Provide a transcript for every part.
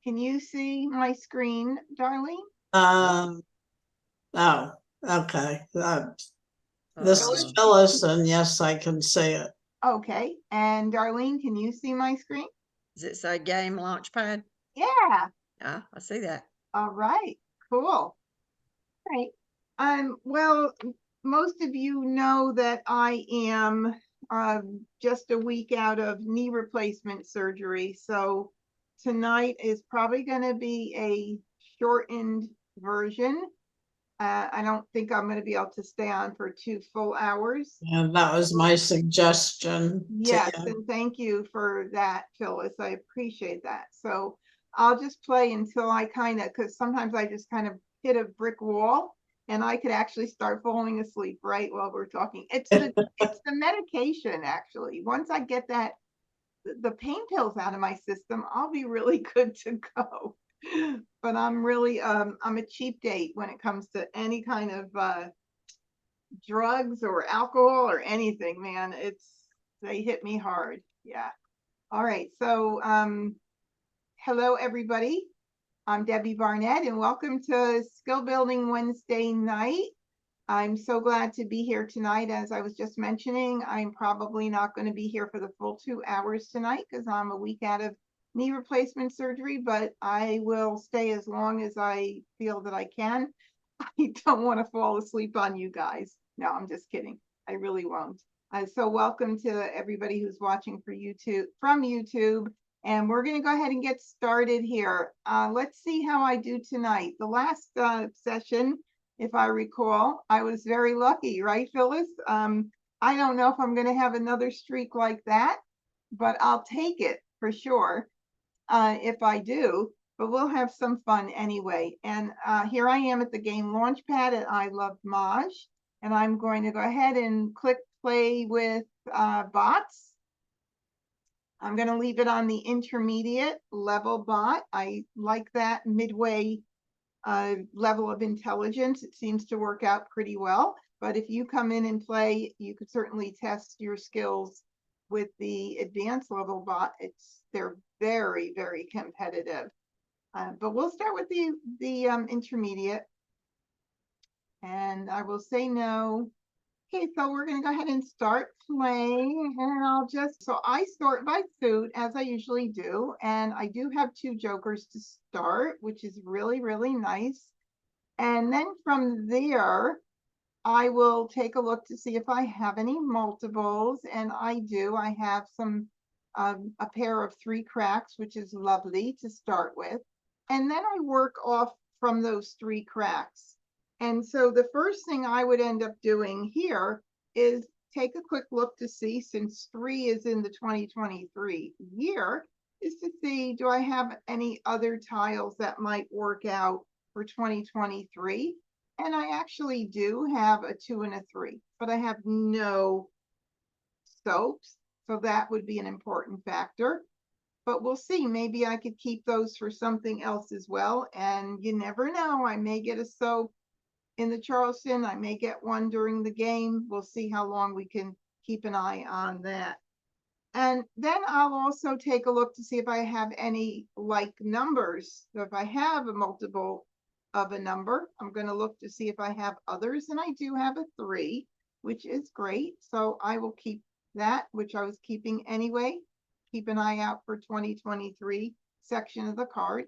Can you see my screen, Darlene? Oh, okay. This is Phyllis? Phyllis, and yes, I can see it. Okay. And Darlene, can you see my screen? Does it say game launchpad? Yeah. Ah, I see that. All right. Cool. Right. Well, most of you know that I am just a week out of knee replacement surgery. So tonight is probably going to be a shortened version. I don't think I'm going to be able to stay on for 2 full hours. And that was my suggestion. Yes, and thank you for that, Phyllis. I appreciate that. So I'll just play until I because sometimes I just kind of hit a brick wall and I could actually start falling asleep right while we're talking. It's the medication, actually. Once I get the pain pills out of my system, I'll be really good to go. But I'm really I'm a cheap date when it comes to any kind of drugs or alcohol or anything, man. They hit me hard. Yeah. All right. So hello everybody. I'm Debbie Barnett and welcome to Skill Building Wednesday night. I'm so glad to be here tonight. As I was just mentioning, I'm probably not going to be here for the full 2 hours tonight because I'm a week out of knee replacement surgery, but I will stay as long as I feel that I can. I don't want to fall asleep on you guys. No, I'm just kidding. I really won't. So welcome to everybody who's watching from YouTube. And we're going to go ahead and get started here. Let's see how I do tonight. The last session, if I recall, I was very lucky, right, Phyllis? I don't know if I'm going to have another streak like that, but I'll take it for sure if I do. But we'll have some fun anyway. And here I am at the game Launchpad at I Love Maj. And I'm going to go ahead and click play with bots. I'm going to leave it on the intermediate level bot. I like that midway level of intelligence. It seems to work out pretty well. But if you come in and play, you could certainly test your skills with the advanced level bot. They're very, very competitive. But we'll start with the intermediate. And I will say no. Okay, so we're going to go ahead and start playing. And so I sort by suit as I usually do. And I do have 2 jokers to start, which is really, really nice. And then from there, I will take a look to see if I have any multiples. And I do. I have a pair of 3 cracks, which is lovely to start with. And then I work off from those 3 cracks. And so the first thing I would end up doing here is take a quick look to see, since 3 is in the 2023 year, is to see, do I have any other tiles that might work out for 2023? And I actually do have a 2 and a 3, but I have no soaps. So that would be an important factor. But we'll see. Maybe I could keep those for something else as well. And you never know. I may get a soap in the Charleston. I may get one during the game. We'll see how long we can keep an eye on that. And then I'll also take a look to see if I have any like numbers. So if I have a multiple of a number, I'm going to look to see if I have others. And I do have a 3, which is great. So I will keep that, which I was keeping anyway. Keep an eye out for 2023 section of the card.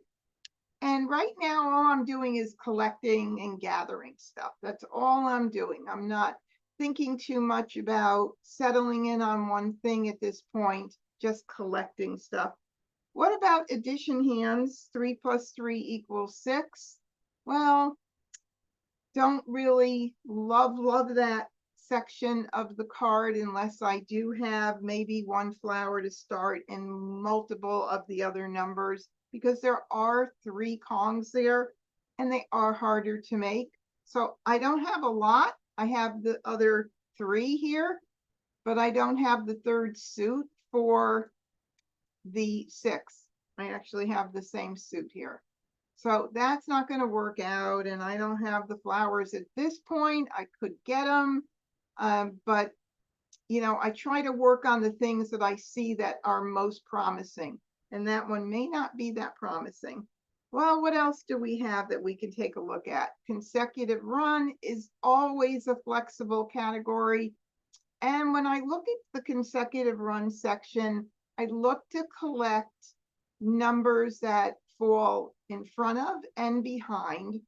And right now, all I'm doing is collecting and gathering stuff. That's all I'm doing. I'm not thinking too much about settling in on one thing at this point, just collecting stuff. What about addition hands? 3 plus 3 equals 6. Well, don't really love that section of the card unless I do have maybe 1 flower to start and multiple of the other numbers, because there are 3 Kongs there and they are harder to make. So I don't have a lot. I have the other 3 here, but I don't have the 3rd suit for the 6. I actually have the same suit here. So that's not going to work out. And I don't have the flowers at this point. I could get them. But, you know, I try to work on the things that I see that are most promising. and that one may not be that promising. Well, what else do we have that we can take a look at? Consecutive run is always a flexible category. And when I look at the consecutive run section, I look to collect numbers that fall in front of and behind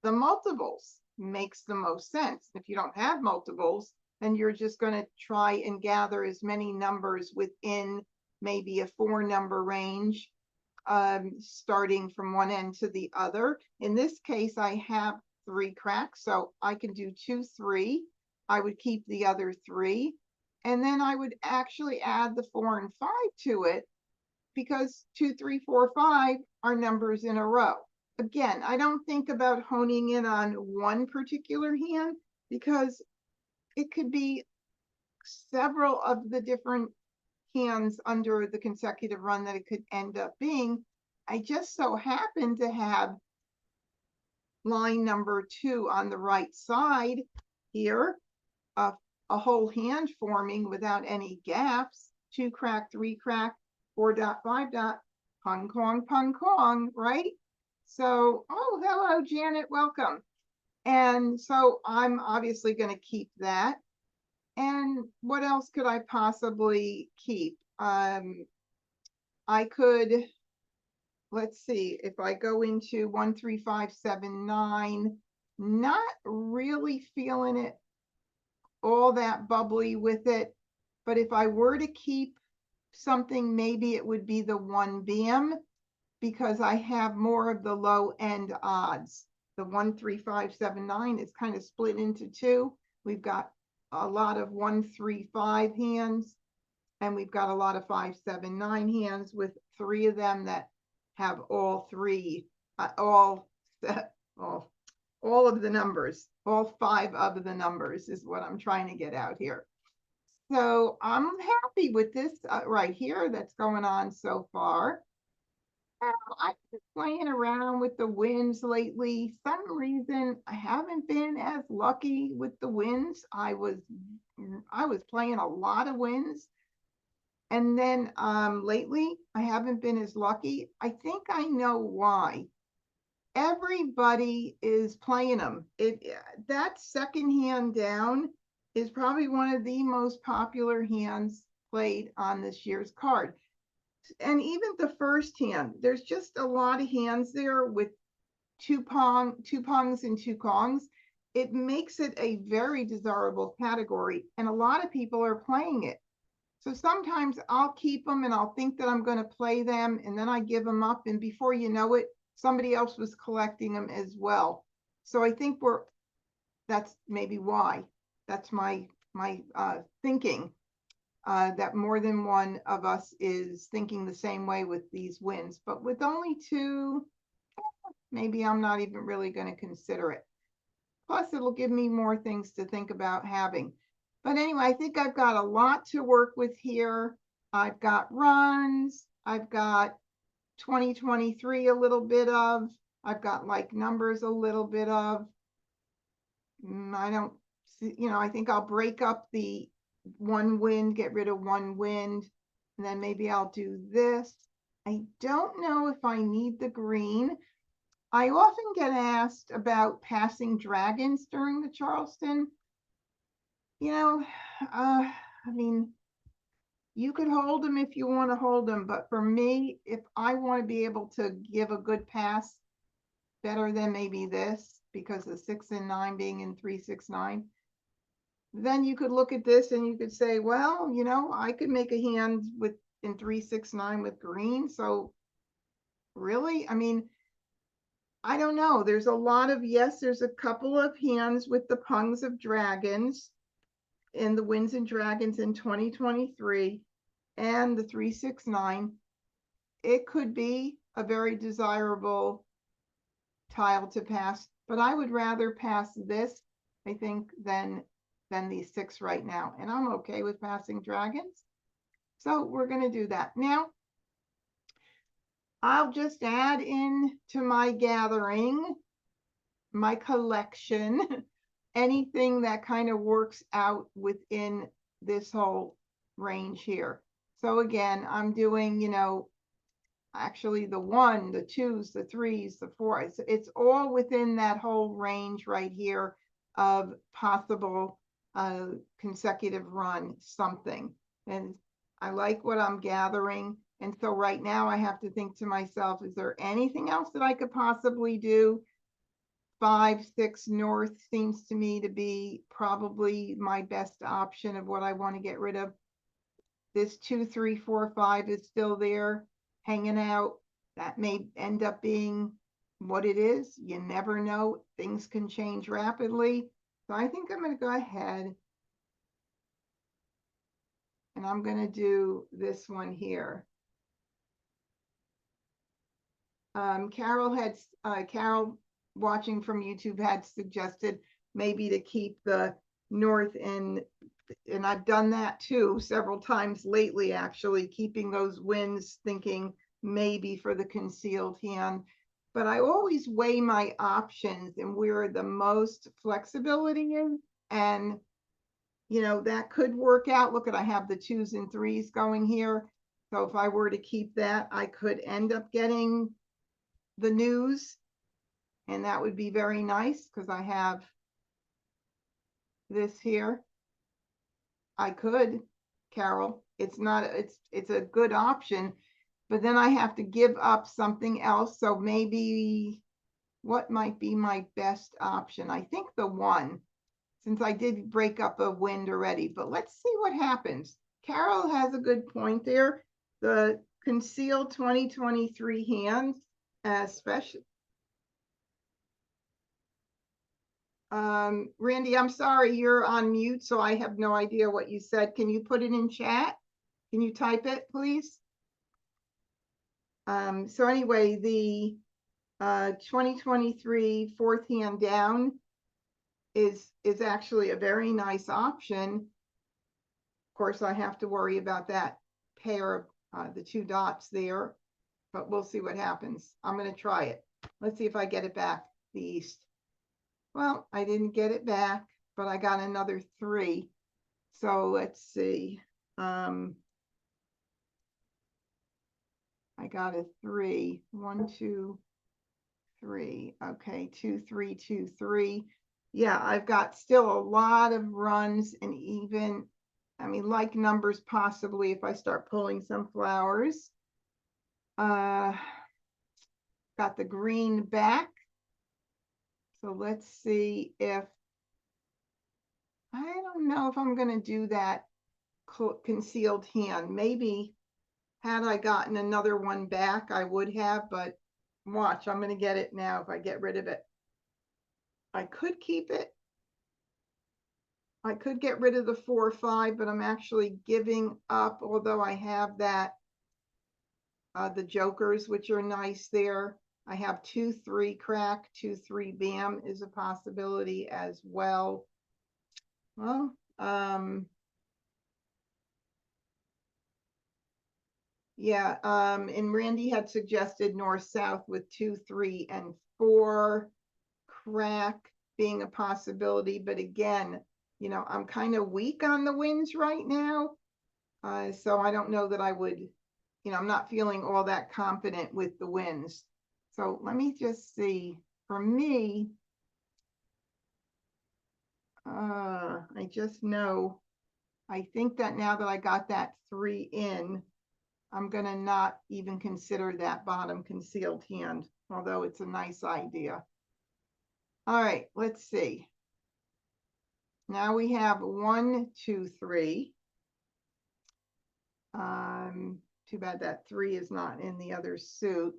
the multiples. Makes the most sense. If you don't have multiples, then you're just going to try and gather as many numbers within maybe a 4-number range, starting from one end to the other. In this case, I have 3 cracks, so I can do 2, 3. I would keep the other 3, and then I would actually add the 4 and 5 to it, because 2, 3, 4, 5 are numbers in a row. Again, I don't think about honing in on one particular hand, because it could be several of the different hands under the consecutive run that it could end up being. I just so happen to have line number 2 on the right side here, a whole hand forming without any gaps. 2 crack, 3 crack, 4 dot, 5 dot, pung kong, right? So, oh, hello, Janet, welcome. And so I'm obviously going to keep that. And what else could I possibly keep? I could, let's see, if I go into 1, 3, 5, 7, 9, not really feeling it all that bubbly with it. But if I were to keep something, maybe it would be the 1 BM, because I have more of the low end odds. The 1, 3, 5, 7, 9 is kind of split into 2. We've got a lot of 1, 3, 5 hands, and we've got a lot of 5, 7, 9 hands, with 3 of them that have all 3, all of the numbers, all 5 of the numbers is what I'm trying to get out here. So I'm happy with this right here that's going on so far. I've been playing around with the wins lately. Some reason I haven't been as lucky with the wins. I was playing a lot of wins, and then lately I haven't been as lucky. I think I know why. Everybody is playing them. That second hand down is probably one of the most popular hands played on this year's card. And even the first hand, there's just a lot of hands there with 2 pungs and 2 kongs. It makes it a very desirable category, and a lot of people are playing it. So sometimes I'll keep them and I'll think that I'm going to play them, and then I give them up, and before you know it, somebody else was collecting them as well. So I think that's maybe why. That's my thinking. That more than one of us is thinking the same way with these wins, but with only 2, maybe I'm not even really going to consider it. Plus, it'll give me more things to think about having. But anyway, I think I've got a lot to work with here. I've got runs. I've got 2023 a little bit of. I've got like numbers a little bit of. I don't see, I think I'll break up the 1 wind, get rid of 1 wind, and then maybe I'll do this. I don't know if I need the green. I often get asked about passing dragons during the Charleston. I mean, you could hold them if you want to hold them, but for me, if I want to be able to give a good pass, better than maybe this, because the 6 and 9 being in 3, 6, 9, then you could look at this and you could say, well, I could make a hand in 3, 6, 9 with green. So really, I mean, I don't know. There's a lot of, yes, there's a couple of hands with the pungs of dragons in the winds and dragons in 2023 and the 3, 6, 9. It could be a very desirable tile to pass, but I would rather pass this, I think, than these 6 right now. And I'm okay with passing dragons. So we're going to do that. Now, I'll just add in to my gathering, my collection, anything that kind of works out within this whole range here. So again, I'm doing, actually the 1, the 2s, the 3s, the 4s. It's all within that whole range right here of possible consecutive run something. And I like what I'm gathering. And so right now I have to think to myself, is there anything else that I could possibly do? 5, 6 north seems to me to be probably my best option of what I want to get rid of. This 2, 3, 4, 5 is still there hanging out. That may end up being what it is. You never know. Things can change rapidly. So I think I'm going to go ahead and I'm going to do this one here. Carol watching from YouTube had suggested maybe to keep the north and I've done that too several times lately, actually, keeping those winds, thinking maybe for the concealed hand. But I always weigh my options and where the most flexibility is. And, you know, that could work out. Look at, I have the 2s and 3s going here. So if I were to keep that, I could end up getting the news. And that would be very nice because I have this here. I could, Carol. It's not, it's a good option, but then I have to give up something else. So maybe what might be my best option? I think the 1, since I did break up a wind already, but let's see what happens. Carol has a good point there. The concealed 2023 hands, especially. Randy, I'm sorry, you're on mute, so I have no idea what you said. Can you put it in chat? Can you type it, please? So anyway, the 2023 fourth hand down is actually a very nice option. Of course, I have to worry about that pair of the 2 dots there, but we'll see what happens. I'm going to try it. Let's see if I get it back, the east. Well, I didn't get it back, but I got another 3. So let's see. I got a 3. 1, 2, 3. Okay, 2, 3, 2, 3. Yeah, I've got still a lot of runs and even, I mean, like numbers possibly if I start pulling some flowers. Got the green back. So let's see if, I don't know if I'm going to do that concealed hand. Maybe had I gotten another one back, I would have, but watch, I'm going to get it now if I get rid of it. I could keep it. I could get rid of the 4 or 5, but I'm actually giving up, although I have that, the jokers, which are nice there. I have 2, 3 crack, 2, 3 bam is a possibility as well. Well, yeah, and Randy had suggested north south with 2, 3, and 4 crack being a possibility, but again, you know, I'm kind of weak on the winds right now, so I don't know that I would, you know, I'm not feeling all that confident with the winds. So let me just see. For me, I just know, I think that now that I got that 3 in, I'm going to not even consider that bottom concealed hand, although it's a nice idea. All right, let's see. Now we have 1, 2, 3. Too bad that 3 is not in the other suit.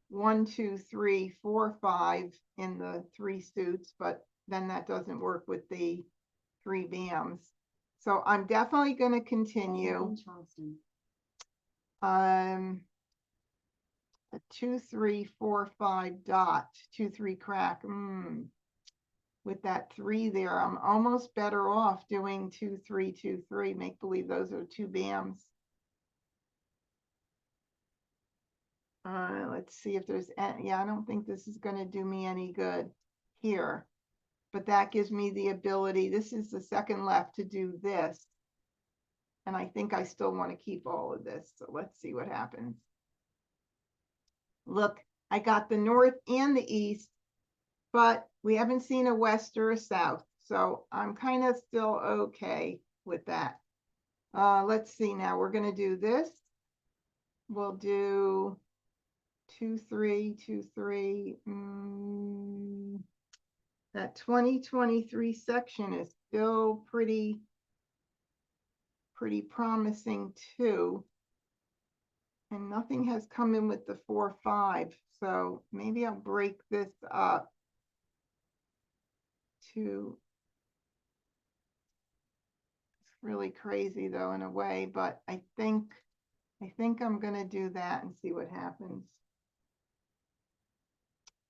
1, 2, 3, 4, 5 in the 3 suits, but then that doesn't work with the 3 bams. So I'm definitely going to continue. A 2, 3, 4, 5 dot, 2, 3 crack. With that 3 there, I'm almost better off doing 2, 3, 2, 3. Make believe those are 2 bams. Let's see if there's any, yeah, I don't think this is going to do me any good here, but that gives me the ability. This is the second left to do this. And I think I still want to keep all of this. So let's see what happens. Look, I got the north and the east, but we haven't seen a west or a south. So I'm kind of still okay with that. Let's see now, we're gonna do this. We'll do 2, 3, 2, 3. That 2023 section is still pretty promising too. And nothing has come in with the 4, 5. So maybe I'll break this up to, it's really crazy though in a way, but I think I'm gonna do that and see what happens.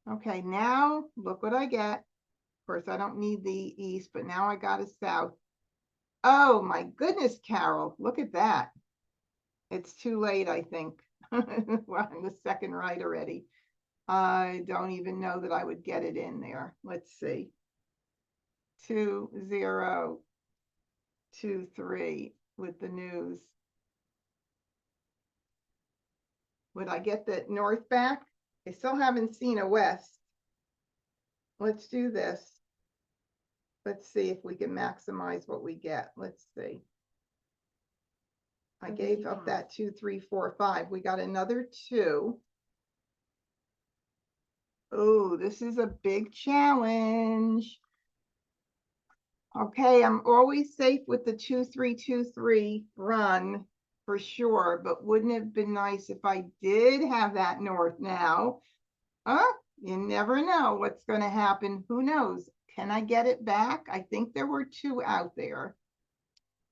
Okay, now look what I get. Of course, I don't need the east, but now I got a south. Oh my goodness, Carol, look at that. It's too late, I think. Well, I'm the second right already. I don't even know that I would get it in there. Let's see. 2, 0, 2, 3 with the news. Would I get the north back? I still haven't seen a west. Let's do this. Let's see if we can maximize what we get. Let's see. I gave up that 2, 3, 4, 5. We got another 2. Oh, this is a big challenge. Okay, I'm always safe with the 2, 3, 2, 3 run for sure, but wouldn't it have been nice if I did have that north now? You never know what's going to happen. Who knows? Can I get it back? I think there were 2 out there.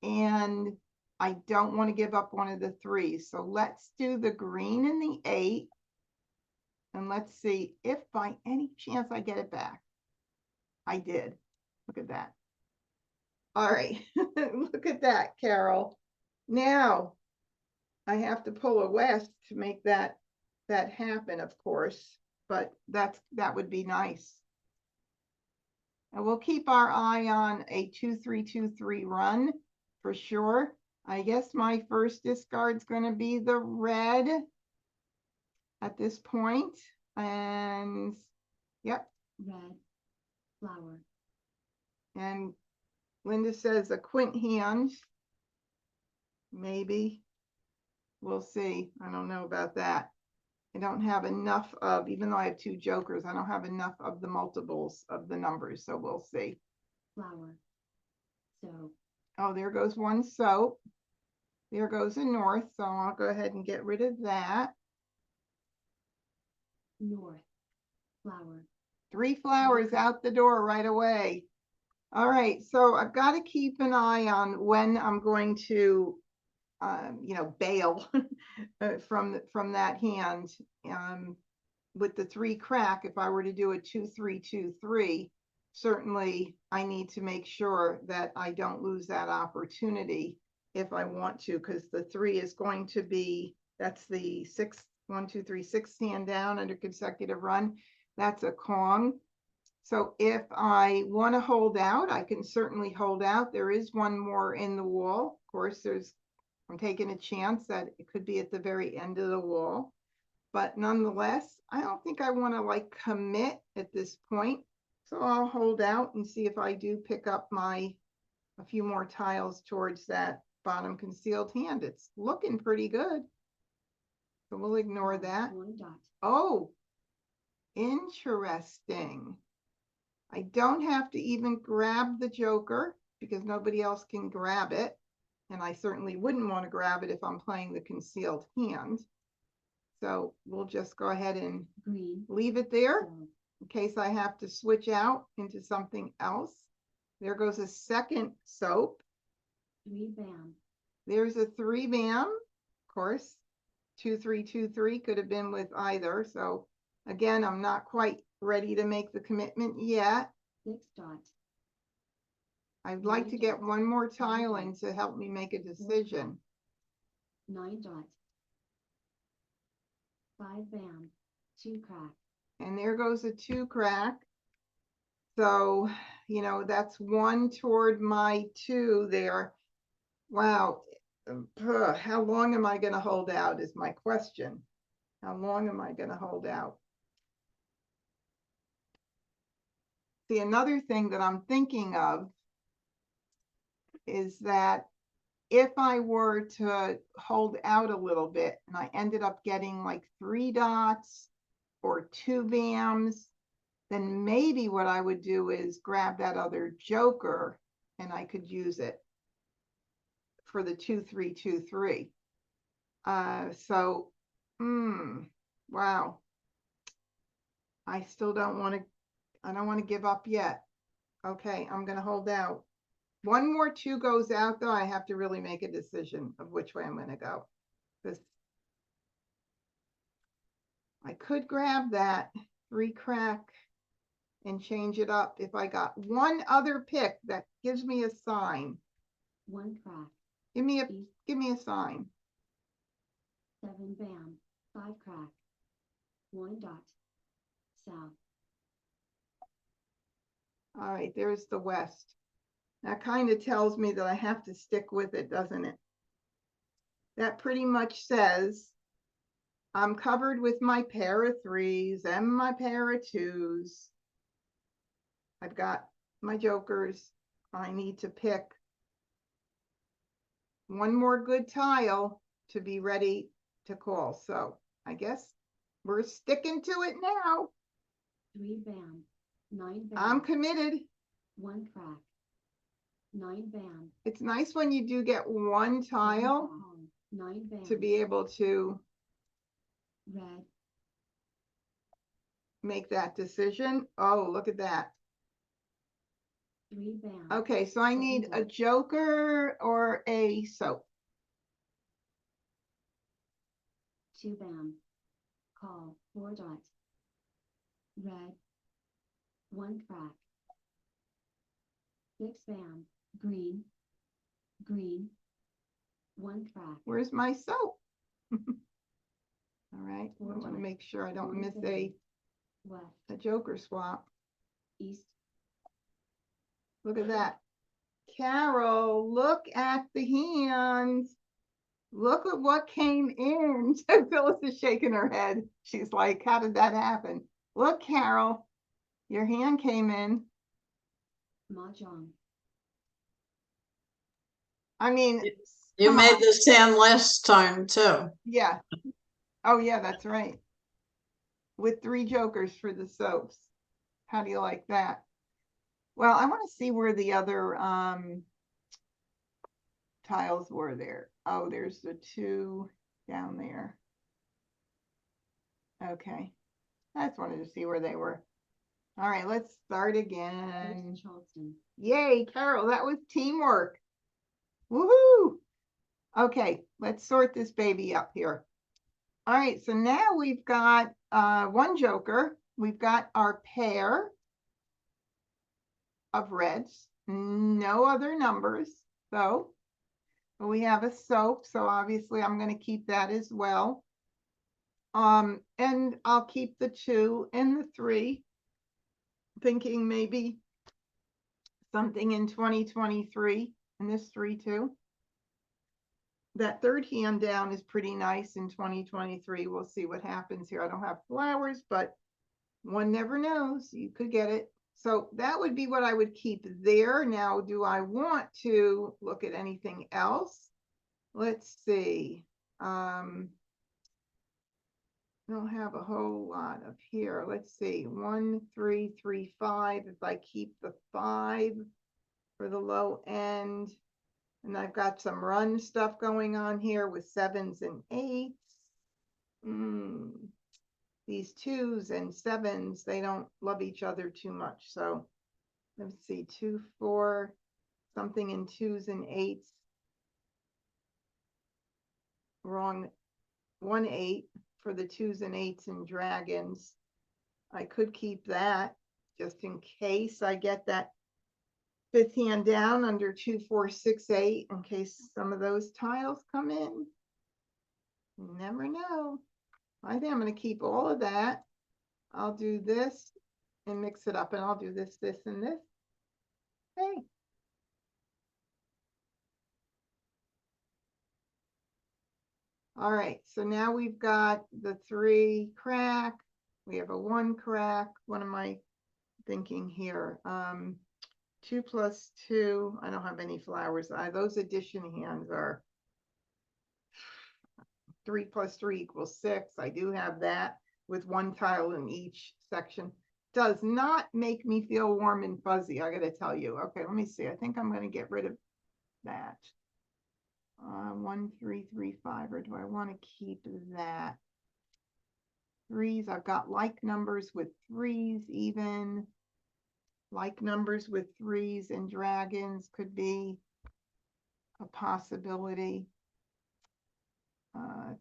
And I don't want to give up one of the 3s. So let's do the green and the 8. And let's see if by any chance I get it back. I did. Look at that. All right. Look at that, Carol. Now I have to pull a west to make that happen, of course, but that would be nice. And we'll keep our eye on a 2, 3, 2, 3 run for sure. I guess my first discard is going to be the red at this point. And yep. Red flower. And Linda says a quint hand. Maybe. We'll see. I don't know about that. I don't have enough of, even though I have 2 jokers, I don't have enough of the multiples of the numbers. So we'll see. Flower. So. Oh, there goes 1 soap. There goes a north. So I'll go ahead and get rid of that. North. Flower. 3 flowers out the door right away. All right, so I've got to keep an eye on when I'm going to, bail from that hand. With the 3 crack, if I were to do a 2, 3, 2, 3, certainly I need to make sure that I don't lose that opportunity if I want to, because the 3 is going to be, that's the 6, 1, 2, 3, 6 hand down under consecutive run. That's a Kong. So if I want to hold out, I can certainly hold out. There is 1 more in the wall. Of course, I'm taking a chance that it could be at the very end of the wall. But nonetheless, I don't think I want to commit at this point. So I'll hold out and see if I do pick up a few more tiles towards that bottom concealed hand. It's looking pretty good. So we'll ignore that. 1 dot. Oh, interesting. I don't have to even grab the joker because nobody else can grab it. And I certainly wouldn't want to grab it if I'm playing the concealed hand. So we'll just go ahead and Green. leave it there So. in case I have to switch out into something else. There goes a second soap. 3 bam. There's a 3 bam, of course. 2, 3, 2, 3 could have been with either. So again, I'm not quite ready to make the commitment yet. 6 dot. I'd like to get 1 more tile in to help me make a decision. 9 dot. 5 bam. 2 crack. And there goes a 2 crack. So, that's 1 toward my 2 there. Wow. How long am I going to hold out is my question. How long am I gonna hold out? See, another thing that I'm thinking of is that if I were to hold out a little bit and I ended up getting like 3 dots or 2 VAMs, then maybe what I would do is grab that other joker and I could use it for the 2-3-2-3. So, wow. I still don't want to, I don't want to give up yet. Okay, I'm going to hold out. One more 2 goes out, though. I have to really make a decision of which way I'm going to go. This, I could grab that 3 crack and change it up if I got one other pick that gives me a sign. 1 crack, Give me a east, sign. 7 bam, 5 crack, 1 dot, south. All right, there's the west. That kind of tells me that I have to stick with it, doesn't it? That pretty much says I'm covered with my pair of 3s and my pair of 2s. I've got my jokers. I need to pick one more good tile to be ready to call. So I guess we're sticking to it now. 3 bam, 9 bam. I'm committed. 1 crack, 9 bam. It's nice when you do get one 7 tile call, 9 bam. to be able to Red, make that decision. Oh, look at that. 3 bam. Okay, so I need a joker or a soap. 2 bam. Call, 4 dot. Red, 1 crack. 6 bam. Green, green, 1 crack. Where's my soap? All right, I Four want to dots. make sure I don't One miss bam. West, a joker swap. east, Look at that. Carol, look at the hands. Look at what came in. Phyllis is shaking her head. She's like, how did that happen? Look, Carol, your hand came in. Mahjong. I mean, You come made on. this hand last time too. Yeah. Oh, yeah, that's right. With 3 jokers for the soaps. How do you like that? Well, I want to see where the other tiles were there. Oh, there's the 2 down there. Okay. I just wanted to see where they were. All right, let's start again. East Charleston. Yay, Carol, that was teamwork. Woohoo! Okay, let's sort this baby up here. All right, so now we've got 1 joker. We've got our pair of reds, no other numbers. So we have a soap, so obviously I'm going to keep that as well. And I'll keep the 2 and the 3, thinking maybe something in 2023 and this 3 too. That 3rd hand down is pretty nice in 2023. We'll see what happens here. I don't have flowers, but one never knows. You could get it. So that would be what I would keep there. Now, do I want to look at anything else? Let's see. I don't have a whole lot up here. Let's see. 1, 3, 3, 5. If I keep the 5 for the low end. And I've got some run stuff going on here with 7s and 8s. These 2s and 7s, they don't love each other too much. So let's see, 2, 4, something in 2s and 8s. Wrong, 1, 8 for the 2s and 8s and dragons. I could keep that just in case I get that 5th hand down under 2, 4, 6, 8 in case some of those tiles come in. You never know. I think I'm going to keep all of that. I'll do this and mix it up, and I'll do this, this, and this. Hey. All right, so now we've got the 3 crack. We have a 1 crack. What am I thinking here? 2 plus 2. I don't have any flowers. Those addition hands are 3 plus 3 equals 6. I do have that with 1 tile in each section. Does not make me feel warm and fuzzy, I gotta tell you. Okay, let me see. I think I'm gonna get rid of that. 1, 3, 3, 5, or do I want to keep that? 3s, I've got like numbers with 3s even. Like numbers with 3s and dragons could be a possibility.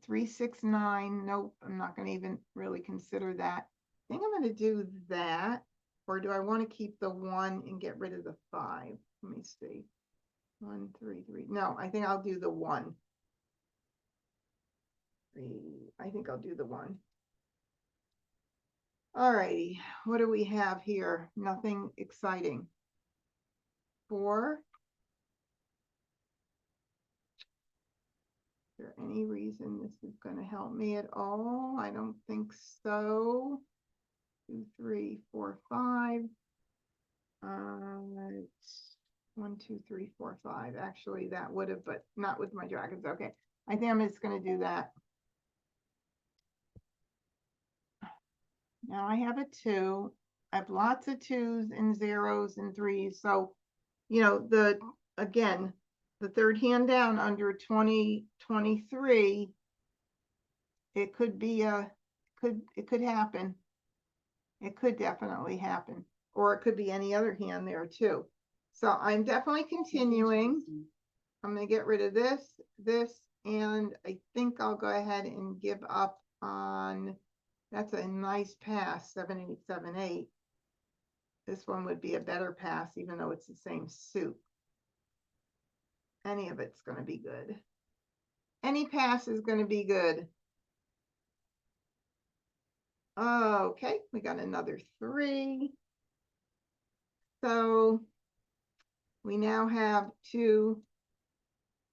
3, 6, 9, nope, I'm not going to even really consider that. I think I'm going to do that, or do I want to keep the 1 and get rid of the 5? Let me see. 1, 3, 3. No, I think I'll do the 1. 3. I think I'll do the 1. All righty, what do we have here? Nothing exciting. 4. Is there any reason this is going to help me at all? I don't think so. 2, 3, 4, 5. 1, 2, 3, 4, 5. Actually, that would have, but not with my dragons. Okay, I think I'm just going to do that. Now I have a 2. I have lots of 2s and 0s and 3s. So, you know, again, the third hand down under 2023, it could be it could happen. It could definitely happen, or it could be any other hand there too. So I'm definitely continuing. I'm going to get rid of this, and I think I'll go ahead and give up on, that's a nice pass, 7, 8, 7, 8. This one would be a better pass, even though it's the same suit. Any of it's going to be good. Any pass is going to be good. Okay, we got another 3. So we now have 2.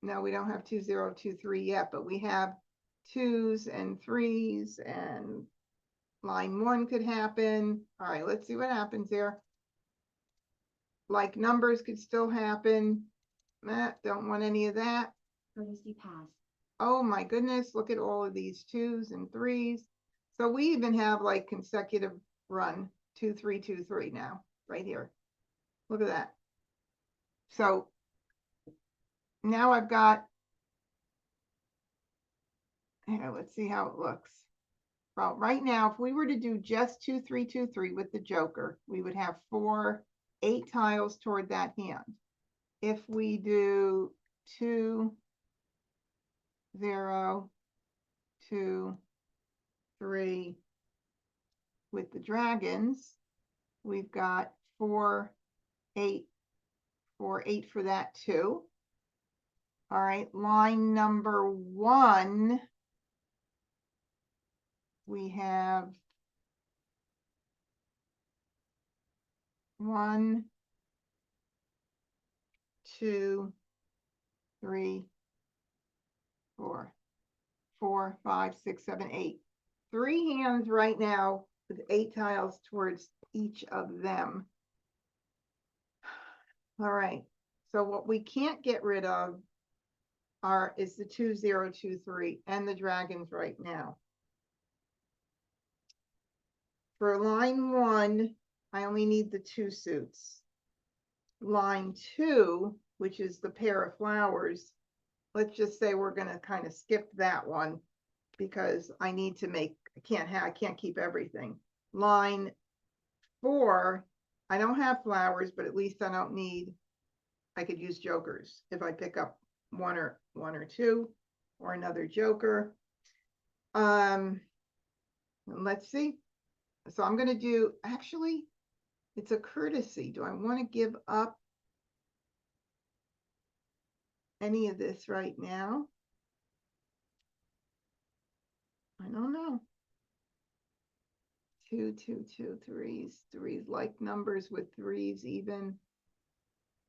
No, we don't have 2, 0, 2, 3 yet, but we have 2s and 3s, and line 1 could happen. All right, let's see what happens here. Like numbers could still happen. Don't want any of that. Courtesy pass. Oh my goodness, look at all of these 2s and 3s. So we even have like consecutive run, 2, 3, 2, 3 now, right here. Look at that. So now I've got, here, let's see how it looks. Well, right now, if we were to do just 2, 3, 2, 3 with the joker, we would have 8 tiles toward that hand. If we do 2, 0, 2, 3 with the dragons, we've got 4, 8, 4, 8 for that too. All right, line number 1, we have 1, 2, 3, 4, 4, 5, 6, 7, 8. 3 hands right now with 8 tiles towards each of them. All right, so what we can't get rid of is the 2, 0, 2, 3 and the dragons right now. For line 1, I only need the 2 suits. Line 2, which is the pair of flowers, let's just say we're going to kind of skip that one because I need to make, I can't keep everything. Line 4, I don't have flowers, but at least I don't need, I could use jokers if I pick up one or 2 or another joker. Let's see. So I'm going to do, actually, it's a courtesy. Do I want to give up any of this right now? I don't know. 2, 2, 2, 3s, 3s, like numbers with 3s even.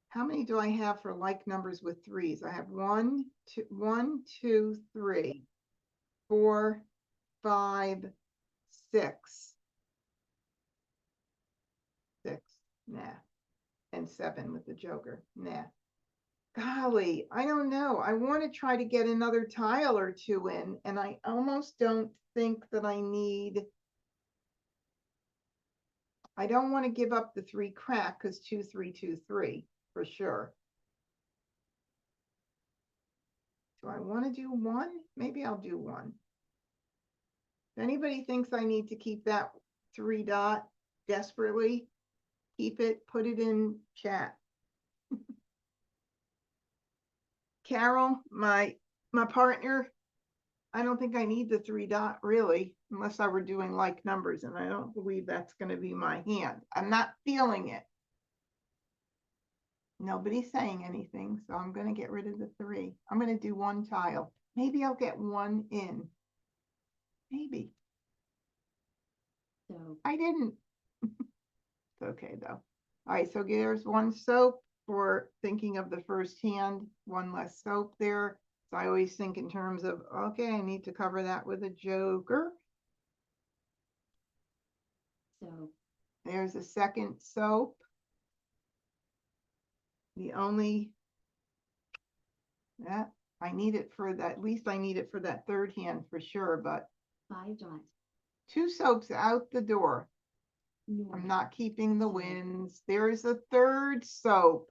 How many do I have for like numbers with 3s? I have 1, 2, 1, 2, 3. 4, 5, 6. 6, nah. And 7 with the joker, nah. Golly, I don't know. I want to try to get another tile or two in, and I almost don't think that I need. I don't want to give up the 3 crack because 2, 3, 2, 3 for sure. Do I want to do 1? Maybe I'll do 1. If anybody thinks I need to keep that 3 dot desperately, keep it, put it in chat. Carol, my partner, I don't think I need the 3 dot really, unless I were doing like numbers, and I don't believe that's going to be my hand. I'm not feeling it. Nobody's saying anything, so I'm going to get rid of the 3. I'm going to do 1 tile. Maybe I'll get 1 in. Maybe. So I didn't. It's okay though. All right, so there's 1 soap for thinking of the first hand, 1 less soap there. So I always think in terms of, okay, I need to cover that with a joker. so There's a 2nd soap. The only, yeah, I need it for that, at least I need it for that 3rd hand for sure, but 5 dots. 2 soaps out the door. North. I'm not keeping the winds. There's a 3rd soap.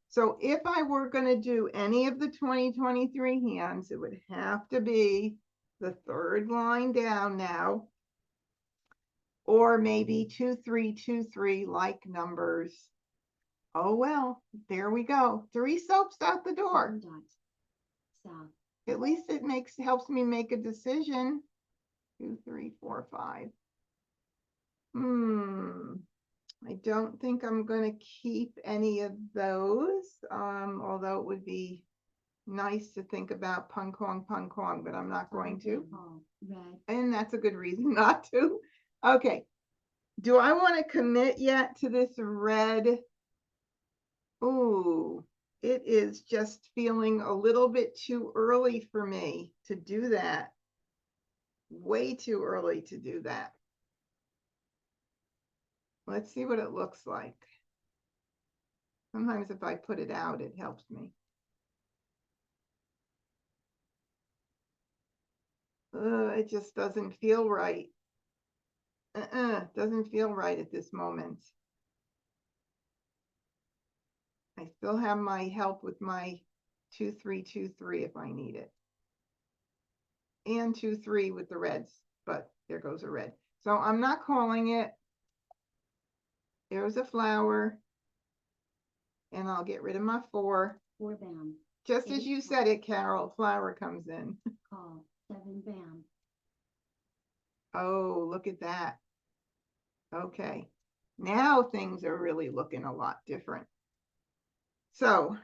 So if I were going to do any of the 2023 hands, it would have to be the 3rd line down now, or maybe 2, 3, 2, 3 like numbers. Oh, well, there we go. 3 soaps out the door. 7 dots. South. At least it helps me make a decision. 2, 3, 4, 5. I don't think I'm going to keep any of those, although it would be nice to think about pung kong, but I'm not going to. All red. And that's a good reason not to. Okay. Do I want to commit yet to this red? Ooh, it is just feeling a little bit too early for me to do that. Way too early to do that. Let's see what it looks like. Sometimes if I put it out, it helps me. It just doesn't feel right. Doesn't feel right at this moment. I still have my help with my 2, 3, 2, 3 if I need it. And 2, 3 with the reds, but there goes a red. So I'm not calling it. There's a flower. And I'll get rid of my 4. 4 bam. Just as you said it, Carol, flower comes in. Call. 7 bam. Oh, look at that. Okay. Now things are really looking a lot different. So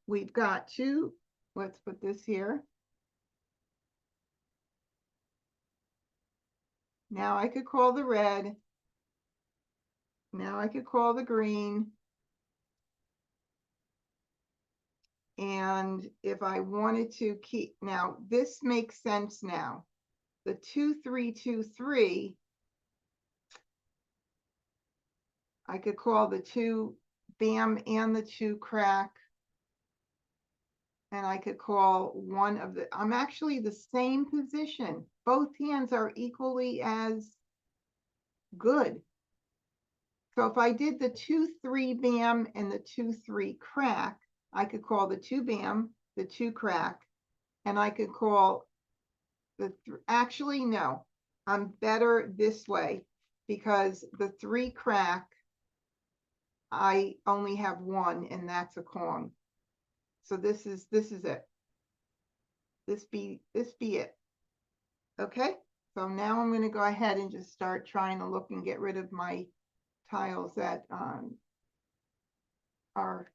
we've got 2. Let's put this here. Now I could call the red. Now I could call the green. And if I wanted to keep, now this makes sense now. The 2, 3, 2, 3, I could call the 2 bam and the 2 crack. And I could call one of the, I'm actually the same position. Both hands are equally as good. So if I did the 2, 3 bam and the 2, 3 crack, I could call the 2 bam, the 2 crack, and I could call the, actually, no, I'm better this way because the 3 crack, I only have 1 and that's a Kong. So this is it. This be it. Okay. So now I'm going to go ahead and just start trying to look and get rid of my tiles that are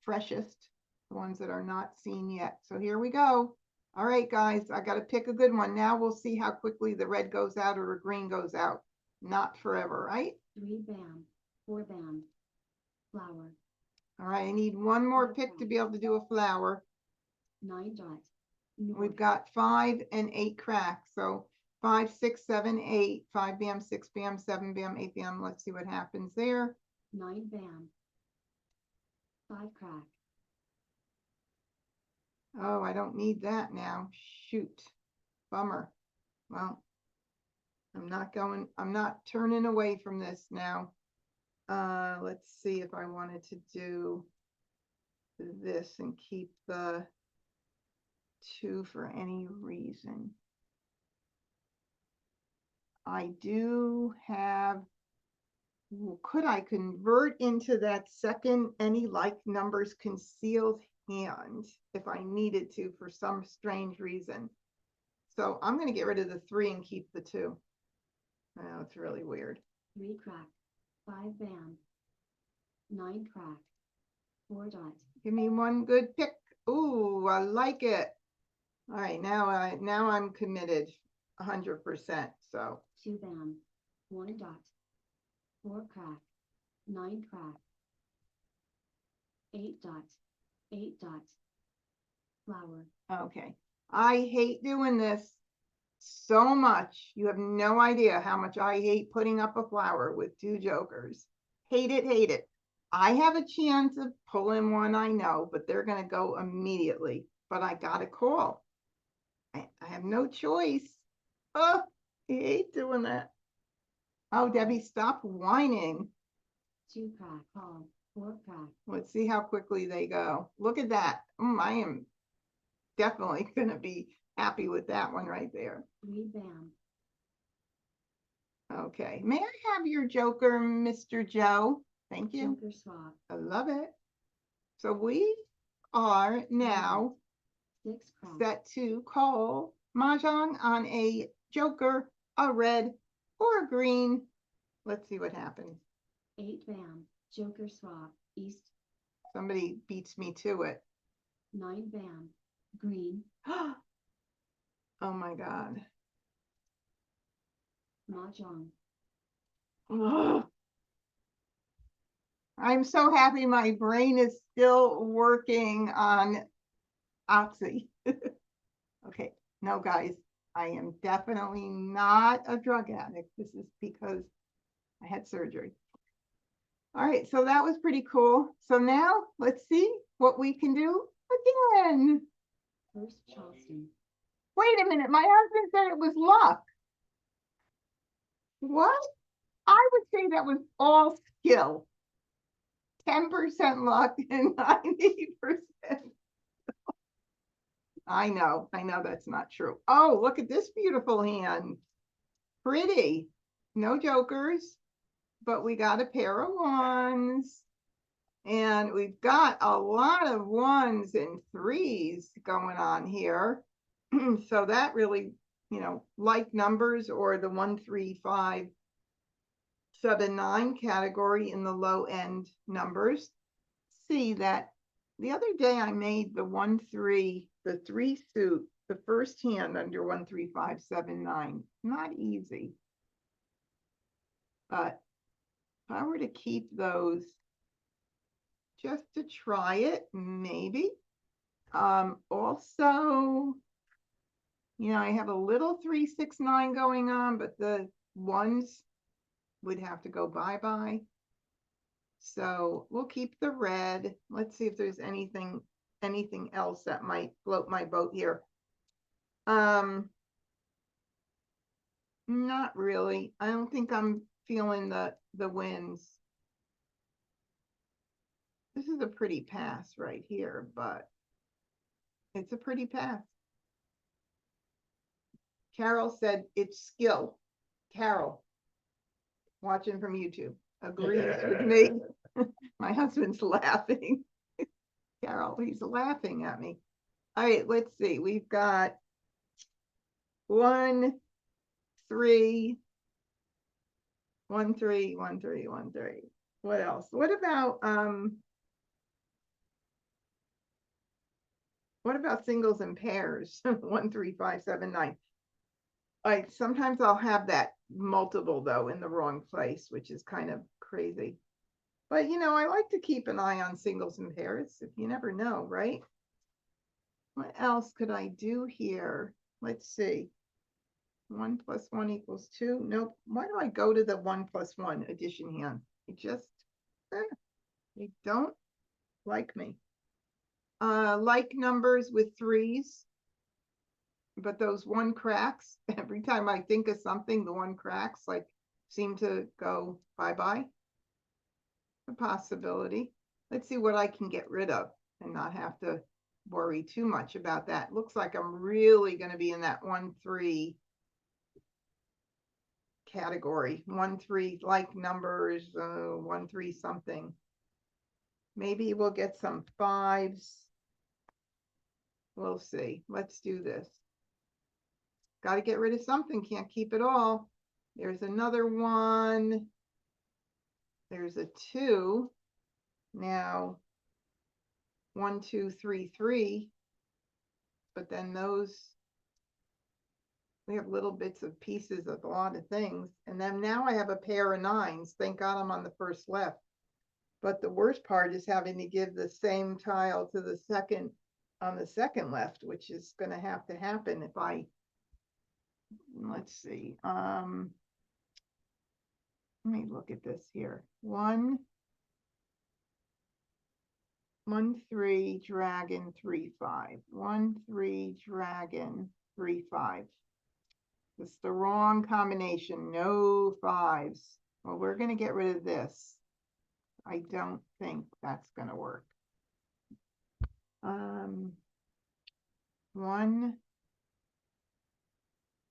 freshest, the ones that are not seen yet. So here we go. All right, guys, I got to pick a good one. Now we'll see how quickly the red goes out or the green goes out. Not forever, right? 3 bam. 4 bam. Flower. All right, I need one more pick to be able to do a flower. 9 dots. We've north, got 5 and 8 cracks. So 5, 6, 7, 8, 5 bam, 6 bam, 7 bam, 8 bam. Let's see what happens there. 9 bam, 5 crack, Oh, I don't need that now. Shoot. Bummer. Well, I'm not turning away from this now. Let's see if I wanted to do this and keep the 2 for any reason. I do have, could I convert into that second any like numbers concealed hand if I needed to for some strange reason? So I'm going to get rid of the 3 and keep the 2. Oh, it's really weird. 3 crack, 5 bam, 9 crack, 4 dot, Give me one good pick. Ooh, I like it. All right, now I'm committed 100%. So 2 bam, 1 dot, 4 crack, 9 crack, 8 dot, 8 dot, flower, okay. I hate doing this so much. You have no idea how much I hate putting up a flower with 2 jokers. Hate it, hate it. I have a chance of pulling one, I know, but they're going to go immediately. But I got to call. I have no choice. Oh, I hate doing that. Oh, Debbie, stop whining. 2 crack, call, 4 crack, Let's see how quickly they go. Look at that. I am definitely going to be happy with that one right there. 3 bam, Okay. May I have your joker, Mr. Joe? Thank you. joker swap, I love it. So we are now 6 crack, set to call Mahjong on a joker, a red, or a green. Let's see what happens. 8 bam, joker swap, east, Somebody beats me to it. 9 bam, green, Oh my God. Mahjong, Ugh. I'm so happy my brain is still working on Oxy. Okay, no guys, I am definitely not a drug addict. This is because I had surgery. All right, so that was pretty cool. So now let's see what we can do again. first Charleston, Wait a minute, my husband said it was luck. What? I would say that was all skill. 10% luck and 90%. I know that's not true. Oh, look at this beautiful hand. Pretty. No jokers, but we got a pair of ones. And we've got a lot of 1s and 3s going on here. So that really, like numbers or the 1, 3, 5, 7, 9 category in the low end numbers. See that the other day I made the 1, 3, the 3 suit, the first hand under 1, 3, 5, 7, 9. Not easy. But if I were to keep those just to try it, maybe. Also, I have a little 3, 6, 9 going on, but the 1s would have to go bye-bye. So we'll keep the red. Let's see if there's anything else that might float my boat here. Not really. I don't think I'm feeling the winds. This is a pretty pass right here, but it's a pretty pass. Carol said it's skill. Carol, watching from YouTube, agrees with me. My husband's laughing. Carol, he's laughing at me. All right, let's see. We've got 1, 3, 1, 3, 1, 3, 1, 3. What else? What about singles and pairs? 1, 3, 5, 7, 9. Sometimes I'll have that multiple though in the wrong place, which is kind of crazy. But I like to keep an eye on singles and pairs. If you never know, right? What else could I do here? Let's see. 1 + 1 = 2. Nope. Why do I go to the 1 + 1 addition hand? It just, they don't like me. Like numbers with 3s, but those 1 cracks, every time I think of something, the 1 cracks like seem to go bye-bye. A possibility. Let's see what I can get rid of and not have to worry too much about that. Looks like I'm really going to be in that 1-3 category. 1-3 like numbers, 1-3 something. Maybe we'll get some 5s. We'll see. Let's do this. Got to get rid of something. Can't keep it all. There's another 1. There's a 2. Now 1, 2, 3, 3. But then those, we have little bits of pieces of a lot of things. And then now I have a pair of 9s. Thank God I'm on the first left. But the worst part is having to give the same tile to the second on the second left, which is going to happen if I, let's see. Let me look at this here. 1, 1, 3, dragon, 3, 5. 1, 3, dragon, 3, 5. It's the wrong combination. No 5s. Well, we're going to get rid of this. I don't think that's going to work.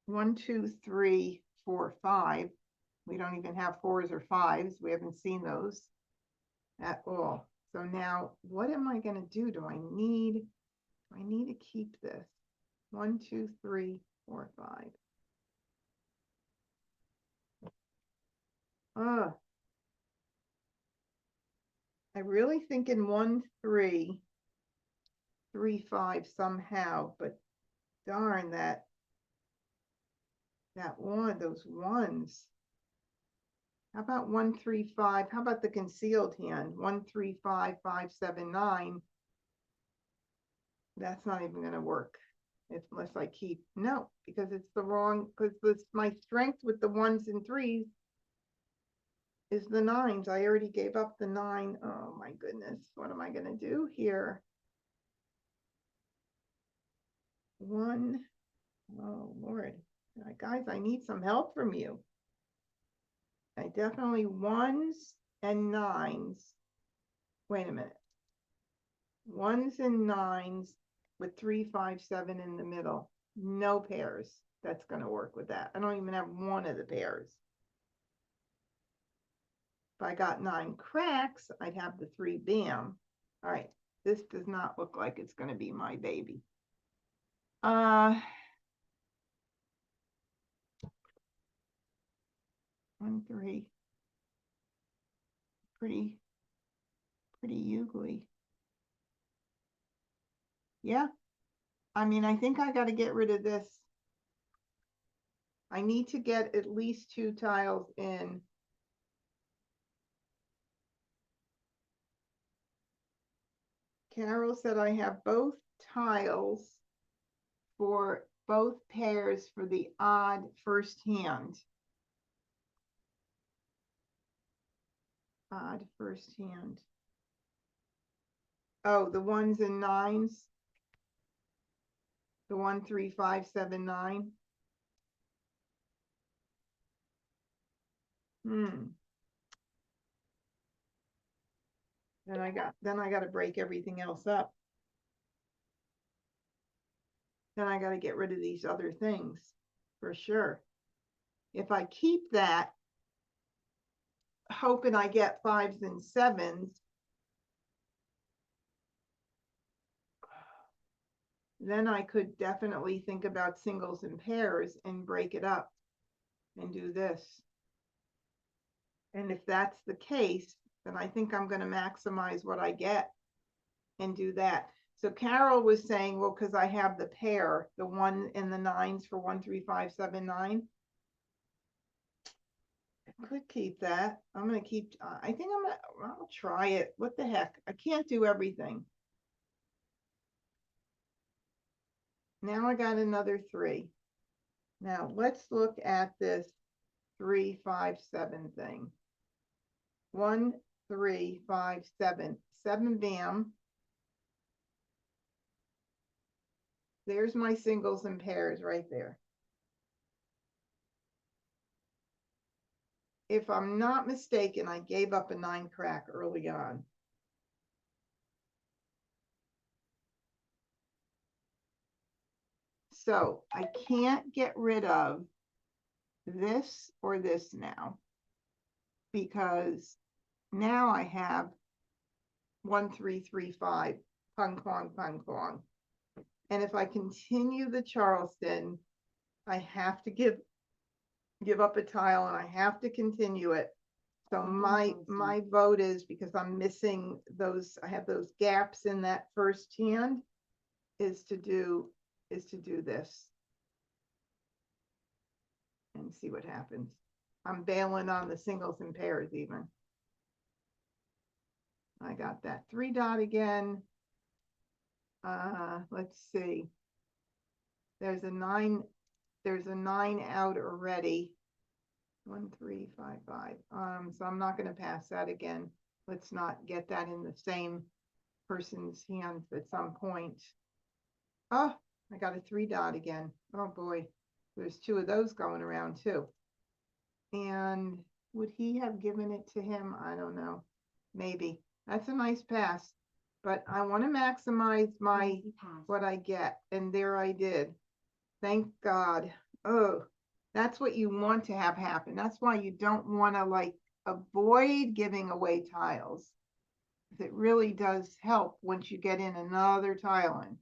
1, 2, 3, 4, 5. We don't even have 4s or 5s. We haven't seen those at all. So now what am I going to do? Do I need to keep this? 1, 2, 3, 4, 5. I really think in 1, 3, 3, 5 somehow, but darn that one, those 1s. How about 1, 3, 5? How about the concealed hand? 1, 3, 5, 5, 7, 9. That's not even going to work unless I keep, no, because it's the wrong, because this, my strength with the 1s and 3s is the 9s. I already gave up the 9. Oh my goodness. What am I going to do here? 1. Oh Lord. Guys, I need some help from you. I definitely 1s and 9s. Wait a minute. 1s and 9s with 3, 5, 7 in the middle. No pairs. That's going to work with that. I don't even have one of the pairs. If I got 9 cracks, I'd have the 3 bam. All right. This does not look like it's going to be my baby. 1, 3. Pretty ugly. Yeah. I mean, I think I got to get rid of this. I need to get at least 2 tiles in. Carol said I have both tiles for both pairs for the odd first hand. Odd first hand. Oh, the 1s and 9s. The 1, 3, 5, 7, 9. Then I got to break everything else up. Then I got to get rid of these other things for sure. If I keep that, hoping I get 5s and 7s, then I could definitely think about singles and pairs and break it up and do this. And if that's the case, then I think I'm going to maximize what I get and do that. So Carol was saying, well, because I have the pair, the 1 and the 9s for 1, 3, 5, 7, 9. I could keep that. I'm going to keep, I think I'll try it. What the heck? I can't do everything. Now I got another 3. Now let's look at this 3, 5, 7 thing. 1, 3, 5, 7. 7 bam. There's my singles and pairs right there. If I'm not mistaken, I gave up a 9 crack early on. So I can't get rid of this or this now, because now I have 1, 3, 3, 5, pung, pong, pung, pong. And if I continue the Charleston, I have to give up a tile and I have to continue it. So Second my Charleston. vote is, because I'm missing those, I have those gaps in that first hand, is to do this. And see what happens. I'm bailing on the singles and pairs even. I got that 3 dot again. Let's see. There's a 9 out already. 1, 3, 5, 5. So I'm not going to pass that again. Let's not get that in the same person's hands at some point. Oh, I got a 3 dot again. Oh boy, there's 2 of those going around too. And would he have given it to him? I don't know. Maybe. That's a nice pass. But I want to maximize my Easy pass. what I get. And there I did. Thank God. Oh, that's what you want to have happen. That's why you don't want to like avoid giving away tiles. It really does help once you get in another tile in.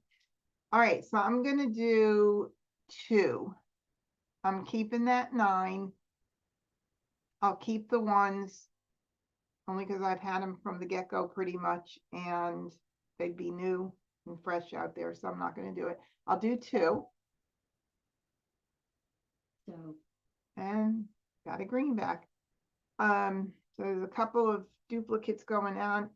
All right, so I'm going to do 2. I'm keeping that 9. I'll keep the 1s only because I've had them from the get-go pretty much, and they'd be new and fresh out there, so I'm not going to do it. I'll do 2. So And got a greenback. So there's a couple of duplicates going on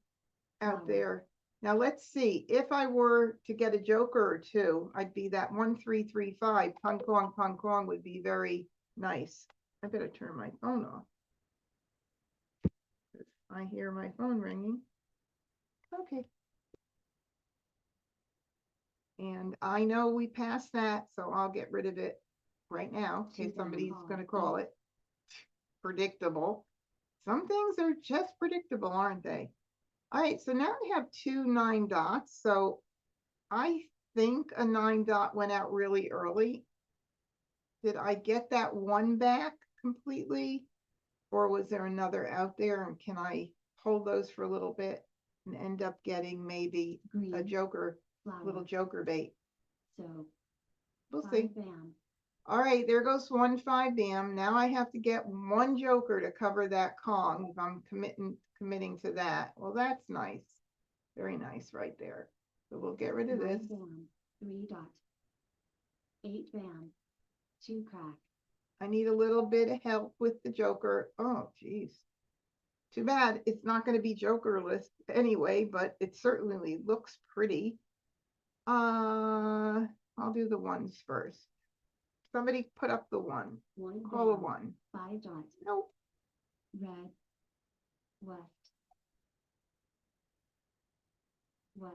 out Wow. there. Now let's see, if I were to get a joker or 2, I'd be that 1, 3, 3, 5. Pung pong would be very nice. I better turn my phone off. I hear my phone ringing. Okay. And I know we passed that, so I'll get rid of it right now in case Two somebody's down. going to call it predictable. Some things are just predictable, aren't they? All right, so now we have 2 9 dots. So I think a 9 dot went out really early. Did I get that 1 back completely? Or was there another out there? And can I hold those for a little bit and end up getting maybe green. a joker, Flower. little joker bait? So We'll 5 see. bam. All right, there goes 1 5 bam. Now I have to get 1 joker to cover that Kong if I'm committing to that. Well, that's nice. Very nice right there. So we'll get rid of 9 this. bam. 3 dot. 8 bam. 2 crack. I need a little bit of help with the joker. Oh, geez. Too bad it's not going to be jokerless anyway, but it certainly looks pretty. I'll do the 1s first. Somebody put up the 1. 1 Call a bam. 1. 5 dot. Nope. Red. West. West.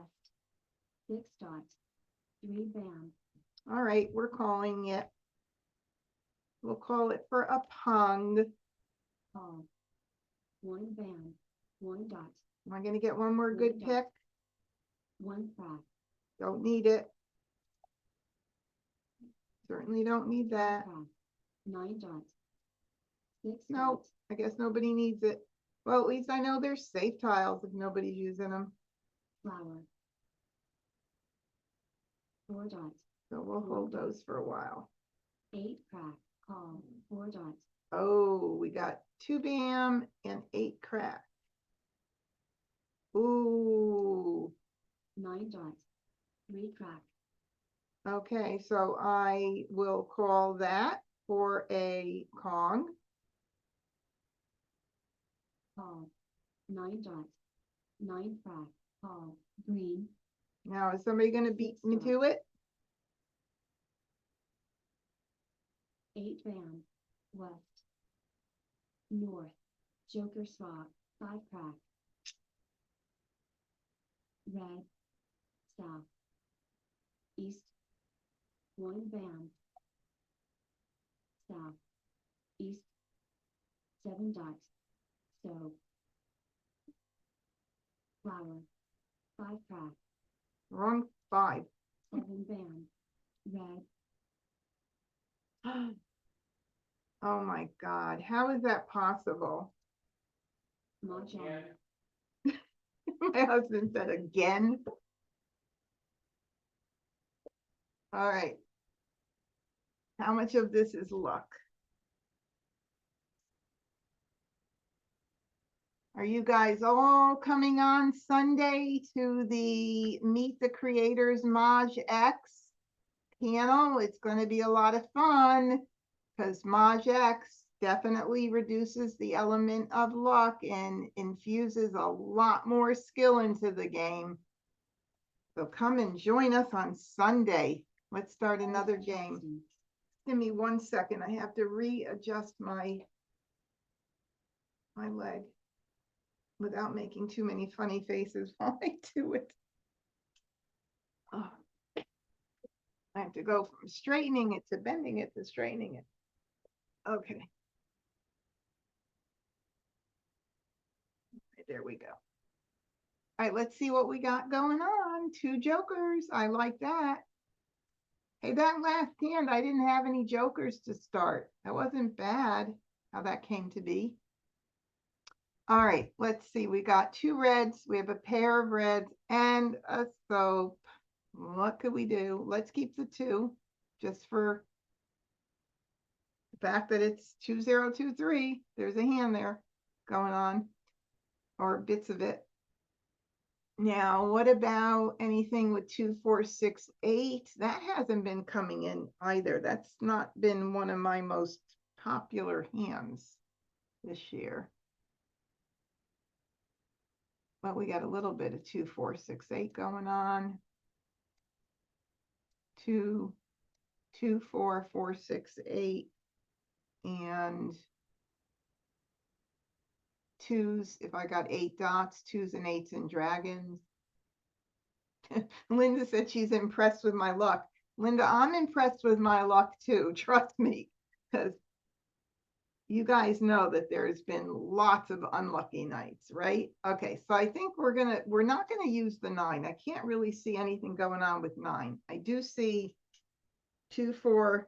6 dot. 3 bam. All right, we're calling it. We'll call it for a pung. Call. 1 bam. 1 dot. Am I going to get 1 more good One dot. pick? 1 crack. Don't need it. Certainly don't need that. Crack. 9 dot. 6 Nope, I guess nobody needs it. Well, at least I know there's safe tiles if nobody's using them. Flower. 4 dot. So we'll hold those for a while. 8 crack. Call. 4 dot. Oh, we got 2 bam and 8 crack. Ooh. 9 dot. 3 crack. Okay, so I will call that for a Kong. Call. 9 dot. 9 crack. Call. Green. Now, is somebody going to beat me Six to it? 8 van, west, north, joker swap, 5 crack, red, south, east, 1 van, south, east, 7 dots, stove, flower, 5 crack, Wrong 5. 7 van, red, Oh my God, how is that possible? Mahjong, My husband said again. All right. How much of this is luck? Are you guys all coming on Sunday to the Meet the Creators Maj X panel? It's going to be a lot of fun because Maj X definitely reduces the element of luck and infuses a lot more skill into the game. So come and join us on Sunday. Let's start another game. Jackson, Give me 1 second. I have to readjust my leg without making too many funny faces while I do it. Oh. I have to go from straightening it to bending it to straightening it. Okay. There we go. All right, let's see what we got going on. 2 jokers. I like that. Hey, that last hand, I didn't have any jokers to start. That wasn't bad how that came to be. All right, let's see. We got 2 reds. We have a pair of reds and a soap. What could we do? Let's keep the 2 just for the fact that it's 2023. There's a hand there going on, or bits of it. Now, what about anything with 2, 4, 6, 8? That hasn't been coming in either. That's not been one of my most popular hands this year. But we got a little bit of 2, 4, 6, 8 going on. 2, 2, 4, 4, 6, 8, and 2s. If I got 8 dots, 2s and 8s and dragons. Linda said she's impressed with my luck. Linda, I'm impressed with my luck too. Trust me, because you guys know that there's been lots of unlucky nights, right? Okay, so I think we're not gonna use the 9. I can't really see anything going on with 9. I do see 2, 4,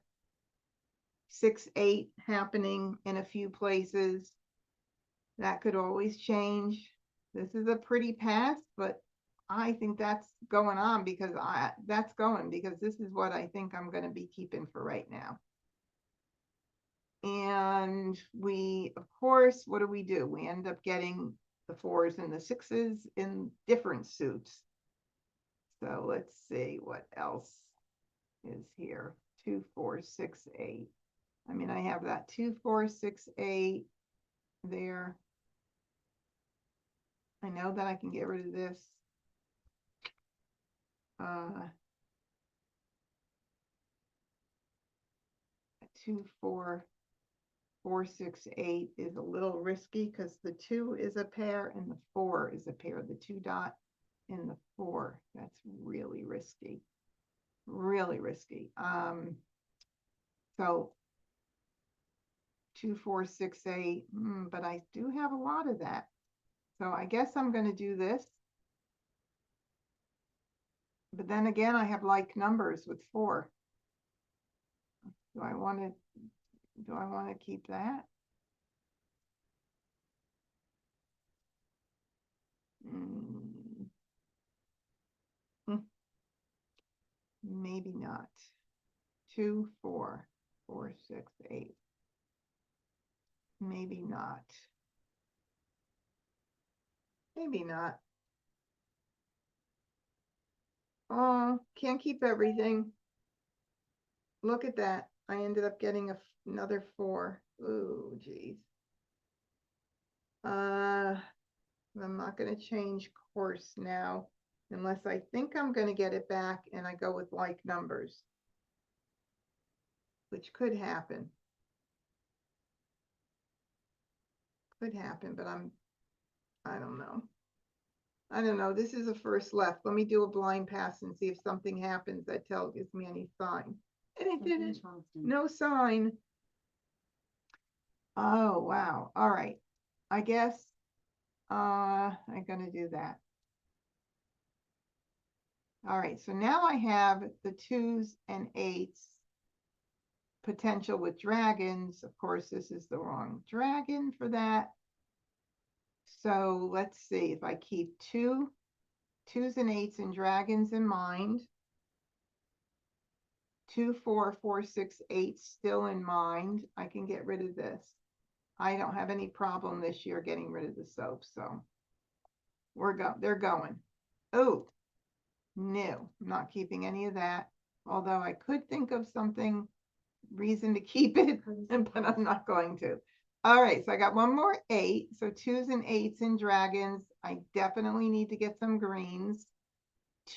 6, 8 happening in a few places. That could always change. This is a pretty pass, but I think that's going on because this is what I think I'm going to be keeping for right now. And we, of course, what do? We end up getting the 4s and the 6s in different suits. So let's see what else is here. 2, 4, 6, 8. I mean, I have that 2, 4, 6, 8 there. I know that I can get rid of this. 2, 4, 4, 6, 8 is a little risky because the 2 is a pair and the 4 is a pair. The 2 dot and the 4. That's really risky. Really risky. So 2, 4, 6, 8. But I do have a lot of that. So I guess I'm going to do this. But then again, I have like numbers with 4. Do I want to keep that? Maybe not. 2, 4, 4, 6, 8. Maybe not. Maybe not. Oh, can't keep everything. Look at that. I ended up getting another 4. Ooh, geez. I'm not going to change course now unless I think I'm going to get it back and I go with like numbers, which could happen. Could happen, but I don't know. I don't know. This is a first left. Let me do a blind pass and see if something happens that gives me any sign. And it Second didn't. Charleston. No sign. Oh, wow. All right. I guess I'm gonna do that. All right, so now I have the 2s and 8s potential with dragons. Of course, this is the wrong dragon for that. So let's see if I keep 2s and 8s and dragons in mind. 2, 4, 4, 6, 8 still in mind. I can get rid of this. I don't have any problem this year getting rid of the soap, so they're going. Oh, no, I'm not keeping any of that. Although I could think of something reason to keep it, but I'm not going to. All right, so I got one more 8. So 2s and 8s in dragons. I definitely need to get some greens.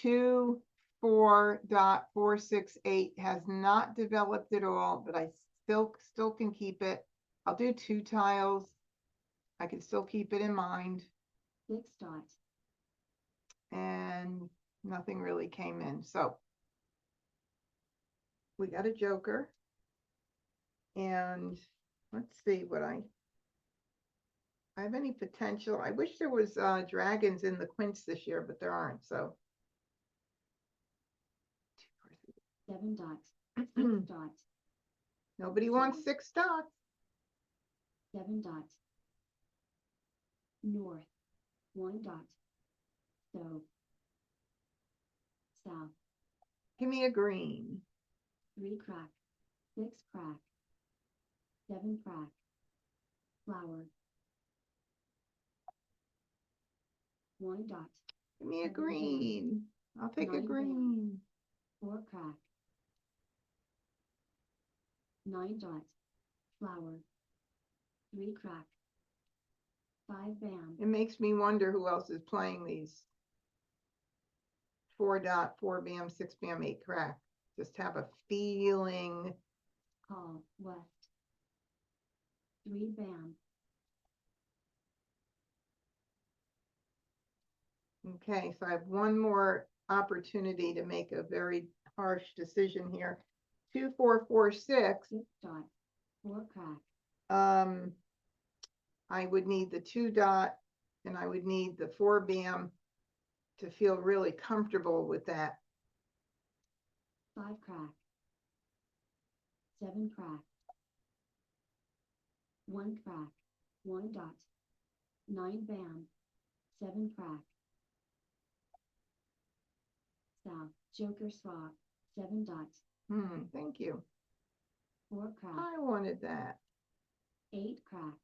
2, 4.468 has not developed at all, but I still can keep it. I'll do 2 tiles. I can still keep it in mind. 6 dots. And nothing really came in. So we got a joker. And let's see what I have any potential. I wish there was dragons in the quints this year, but there aren't. So 7 dots. 6 dots. nobody wants 6 dots. 7 dots. North. 1 dot. So. South. Give me a green. 3 crack. 6 crack. 7 crack. Flower. 1 dot. Give me a 7 green. I'll take a 9 green. 4 crack. 9 dot. Flower. 3 crack. 5 bam. It makes me wonder who else is playing these 4 dot, 4 bam, 6 bam, 8 crack. Just have a feeling. Call. West. 3 bam. Okay, so I have one more opportunity to make a very harsh decision here. 2, 4, 4, 6. 6 dot. 4 crack. I would need the 2 dot and I would need the 4 bam to feel really comfortable with that. 5 crack. 7 crack. 1 crack. 1 dot. 9 bam. 7 crack. South. Joker swap. 7 dots. Thank you. 4 crack. I wanted that. 8 crack.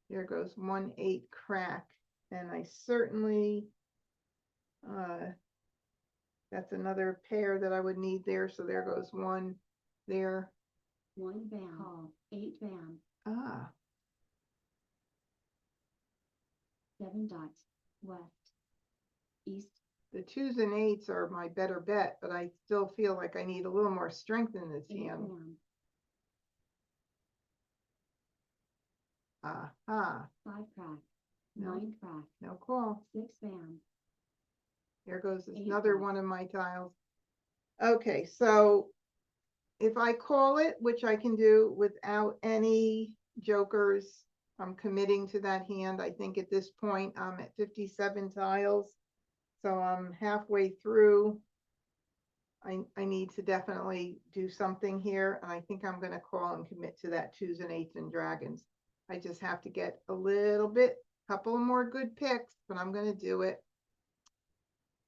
There goes 1, 8 crack. And I certainly, that's another pair that I would need there. So there goes 1 there. 1 bam. Call. 8 bam. Ah, 7 dots. West. East. the 2s and 8s are my better bet, but I still feel like I need a little more strength in this 8 hand. bam. Aha, 5 crack. No. 9 crack. no call. 6 bam. There goes 8 another dots. one of my tiles. Okay, so if I call it, which I can do without any jokers, I'm committing to that hand. I think at this point I'm at 57 tiles. So I'm halfway through. I need to definitely do something here. And I think I'm going to call and commit to that 2s and 8s and dragons. I just have to get a little bit, couple more good picks, but I'm going to do it.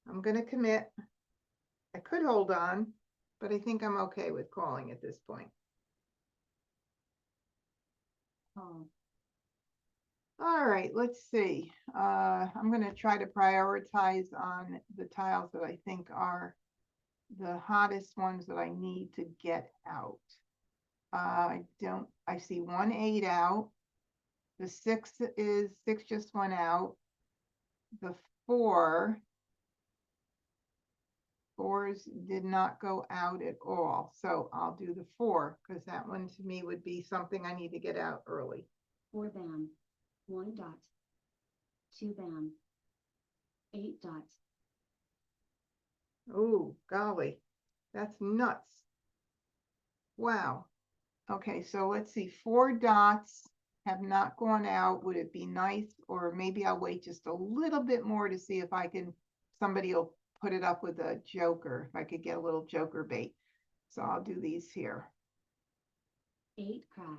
I'm going to commit. I could hold on, but I think I'm okay with calling at this point. Call. All right, let's see. I'm going to try to prioritize on the tiles that I think are the hottest ones that I need to get out. I see 1 8 out. The 6 just went out. The 4s did not go out at all. So I'll do the 4 because that one to me would be something I need to get out early. 4 bam, 1 dot, 2 bam, 8 dot, Oh, golly, that's nuts. Wow. Okay, so let's see, 4 dots have not gone out. Would it be nice, or maybe I'll wait just a little bit more to see if I can, somebody will put it up with a joker, if I could get a little joker bait. So I'll do these here. 8 crack,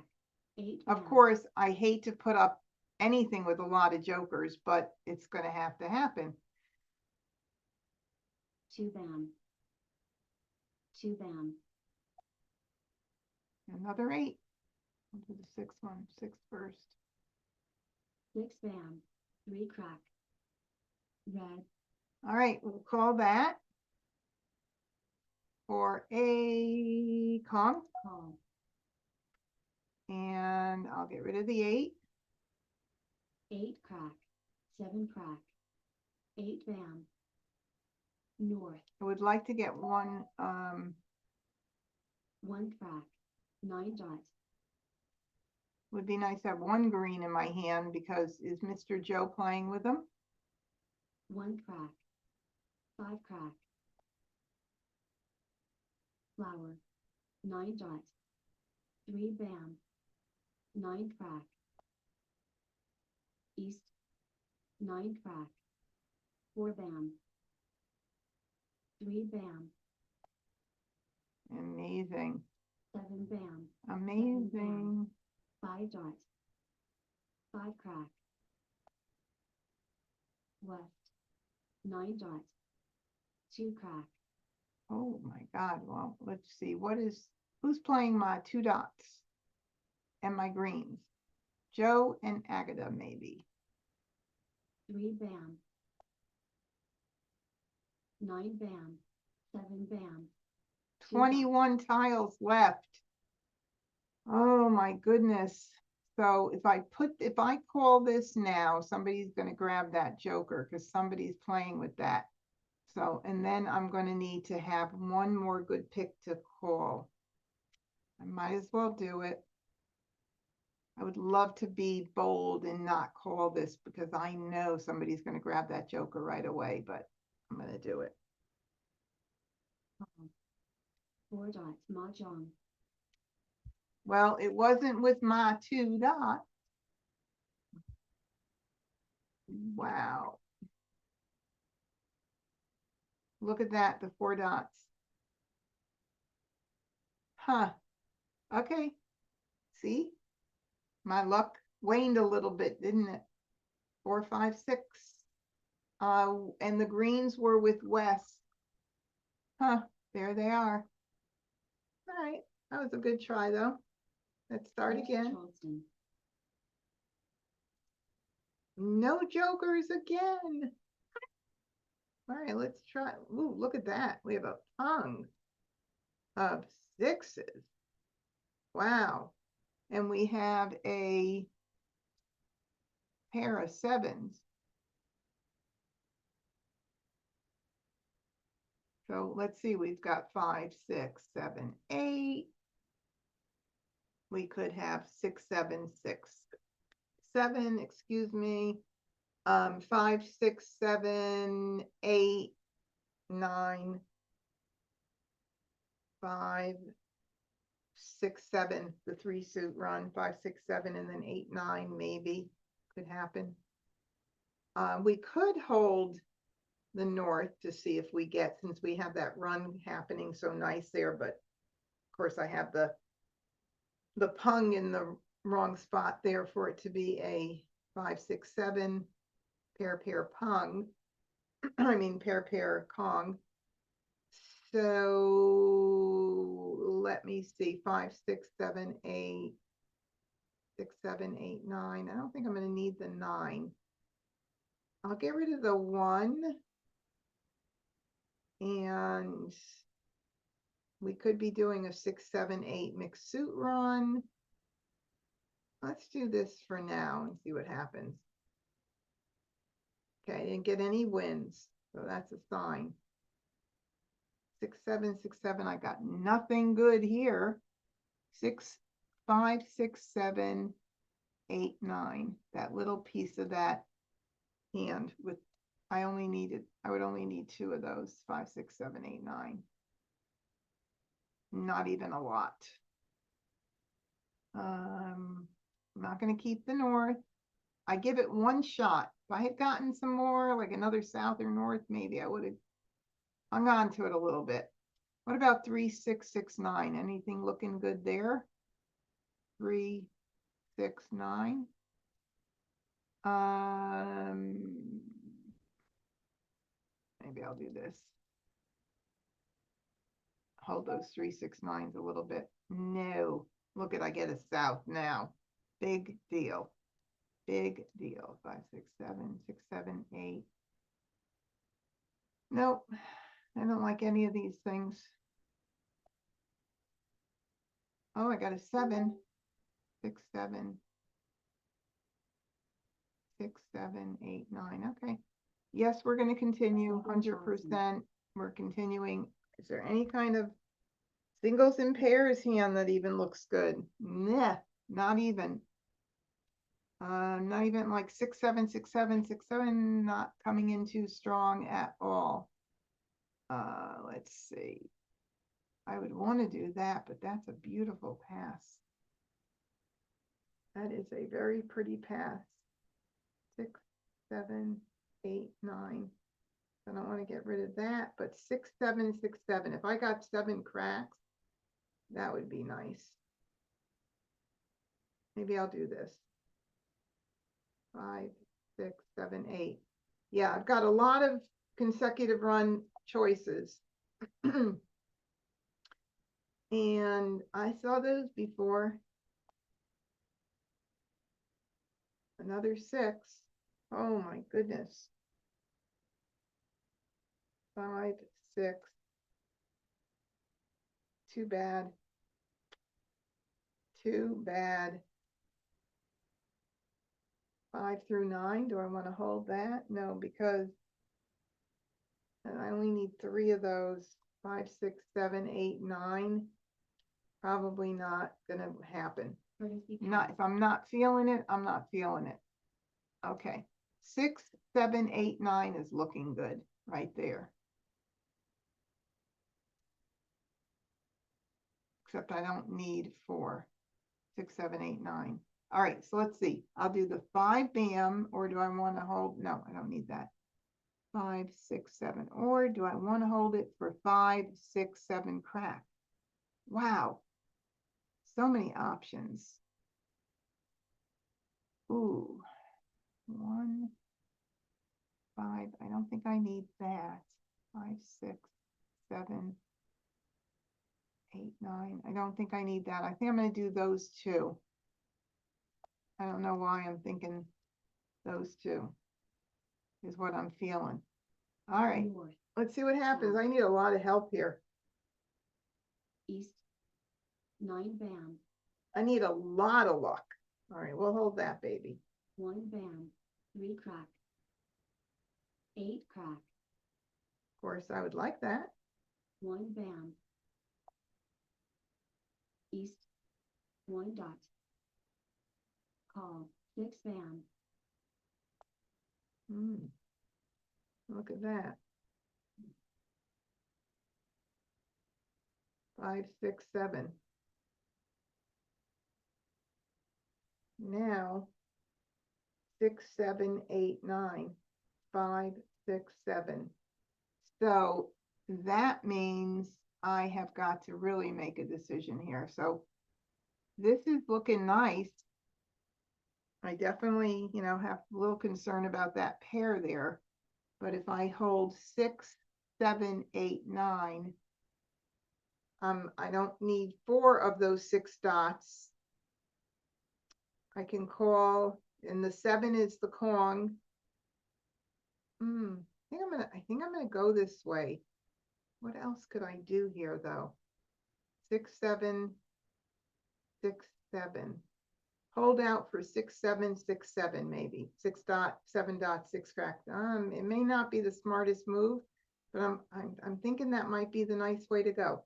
8 Of bam, course, I hate to put up anything with a lot of jokers, but it's going to happen. 2 bam, 2 bam, Another 8. I'll do the 6th one, 6 first. 6 bam, 3 crack, red, All right, we'll call that for a Kong, call, and I'll get rid of the 8. 8 crack, 7 crack, 8 bam, north, I would like to get one, 1 crack, 9 dot, would be nice to have one green in my hand, because is Mr. Joe playing with them? 1 crack, 5 crack, flower, 9 dot, 3 bam, 9 crack, east, 9 crack, 4 bam, 3 bam, Amazing, 7 bam, amazing. 5 dot, 5 crack, west, 9 dot, 2 crack, Oh my God, well, let's see, who's playing my 2 dots and my greens? Joe and Agatha, maybe. 3 bam, 9 bam, 7 bam, 2 dot, 21 tiles left. Oh my goodness. So if I call this now, somebody's going to grab that joker, because somebody's playing with that. So, and then I'm going to need to have one more good pick to call. I might as well do it. I would love to be bold and not call this, because I know somebody's going to grab that joker right away, but I'm going to do it. call, 4 dots, Mahjong, Well, it wasn't with my 2 dots. Wow. Look at that, the 4 dots. Huh. Okay. See? My luck waned a little bit, didn't it? 4, 5, 6. And the greens were with West. Huh. There they are. All right. That was a good try, though. Let's start West again. Charleston, No jokers again. All right, let's try. Ooh, look at that. We have a tongue of 6s. Wow. And we have a pair of 7s. So let's see, we've got 5, 6, 7, 8. We could have 6, 7, 6, 7, excuse me. 5, 6, 7, 8, 9, 5, 6, 7, the 3 suit run, 5, 6, 7, and then 8, 9, maybe could happen. We could hold the north to see if we get, since we have that run happening so nice there, but of course I have the pung in the wrong spot there for it to be a 5, 6, 7 pair pung. I mean pair Kong. So let me see, 5, 6, 7, 8, 6, 7, 8, 9. I don't think I'm going to need the 9. I'll get rid of the 1. And we could be doing a 6, 7, 8 mixed suit run. Let's do this for now and see what happens. Okay, I didn't get any wins, so that's a sign. 6, 7, 6, 7. I got nothing good here. 6, 5, 6, 7, 8, 9, that little piece of that hand with, I would only need 2 of those, 5, 6, 7, 8, 9. Not even a lot. I'm not going to keep the north. I give it one shot. If I had gotten some more, like another south or north, maybe I would have hung on to it a little bit. What about 3, 6, 6, 9? Anything looking good there? 3, 6, 9. Maybe I'll do this. Hold those 3, 6, 9s a little bit. No, look at, I get a south now. Big deal. Big deal. 5, 6, 7, 6, 7, 8. Nope, I don't like any of these things. Oh, I got a 7, 6, 7, 6, 7, 8, 9. Okay. Yes, we're going to continue 100%. We're continuing. Is there any kind of singles and pairs hand that even looks good? Nah, not even. Not even like 6, 7, 6, 7, 6, 7, not coming in too strong at all. Let's see. I would want to do that, but that's a beautiful pass. That is a very pretty pass. 6, 7, 8, 9. I don't want to get rid of that, but 6, 7, 6, 7. If I got 7 cracks, that would be nice. Maybe I'll do this. 5, 6, 7, 8. Yeah, I've got a lot of consecutive run choices. And I saw those before. Another 6. Oh my goodness. 5, 6. Too bad. Too bad. 5 through 9. Do I want to hold that? No, because I only need 3 of those. 5, 6, 7, 8, 9. Probably not gonna happen. Not if I'm not feeling it, I'm not feeling it. Okay. 6, 7, 8, 9 is looking good right there. Except I don't need 4. 6, 7, 8, 9. All right, so let's see. I'll do the 5 bam, or do I want to hold? No, I don't need that. 5, 6, 7. Or do I want to hold it for 5, 6, 7 crack? Wow. So many options. Ooh. 1, 5. I don't think I need that. 5, 6, 7, 8, 9. I don't think I need that. I think I'm going to do those 2. I don't know why I'm thinking those 2 is what I'm feeling. All right, North, let's see what happens. I need a lot of help here. east, 9 bam, I need a lot of luck. All right, we'll hold that, baby. 1 bam, 3 crack, 8 crack, Of course, I would like that. 1 bam, east, 1 dot, call, 6 bam, Look at that. 5, 6, 7. Now, 6, 7, 8, 9. 5, 6, 7. So that means I have got to really make a decision here. So this is looking nice. I definitely, have a little concern about that pair there. But if I hold 6, 7, 8, 9, I don't need 4 of those 6 dots. I can call, and the 7 is the Kong. I think I'm gonna go this way. What else could I do here though? 6, 7, 6, 7. Hold out for 6, 7, 6, 7 maybe. 6 dot, 7 dot, 6 crack. It may not be the smartest move, but I'm thinking that might be the nice way to go.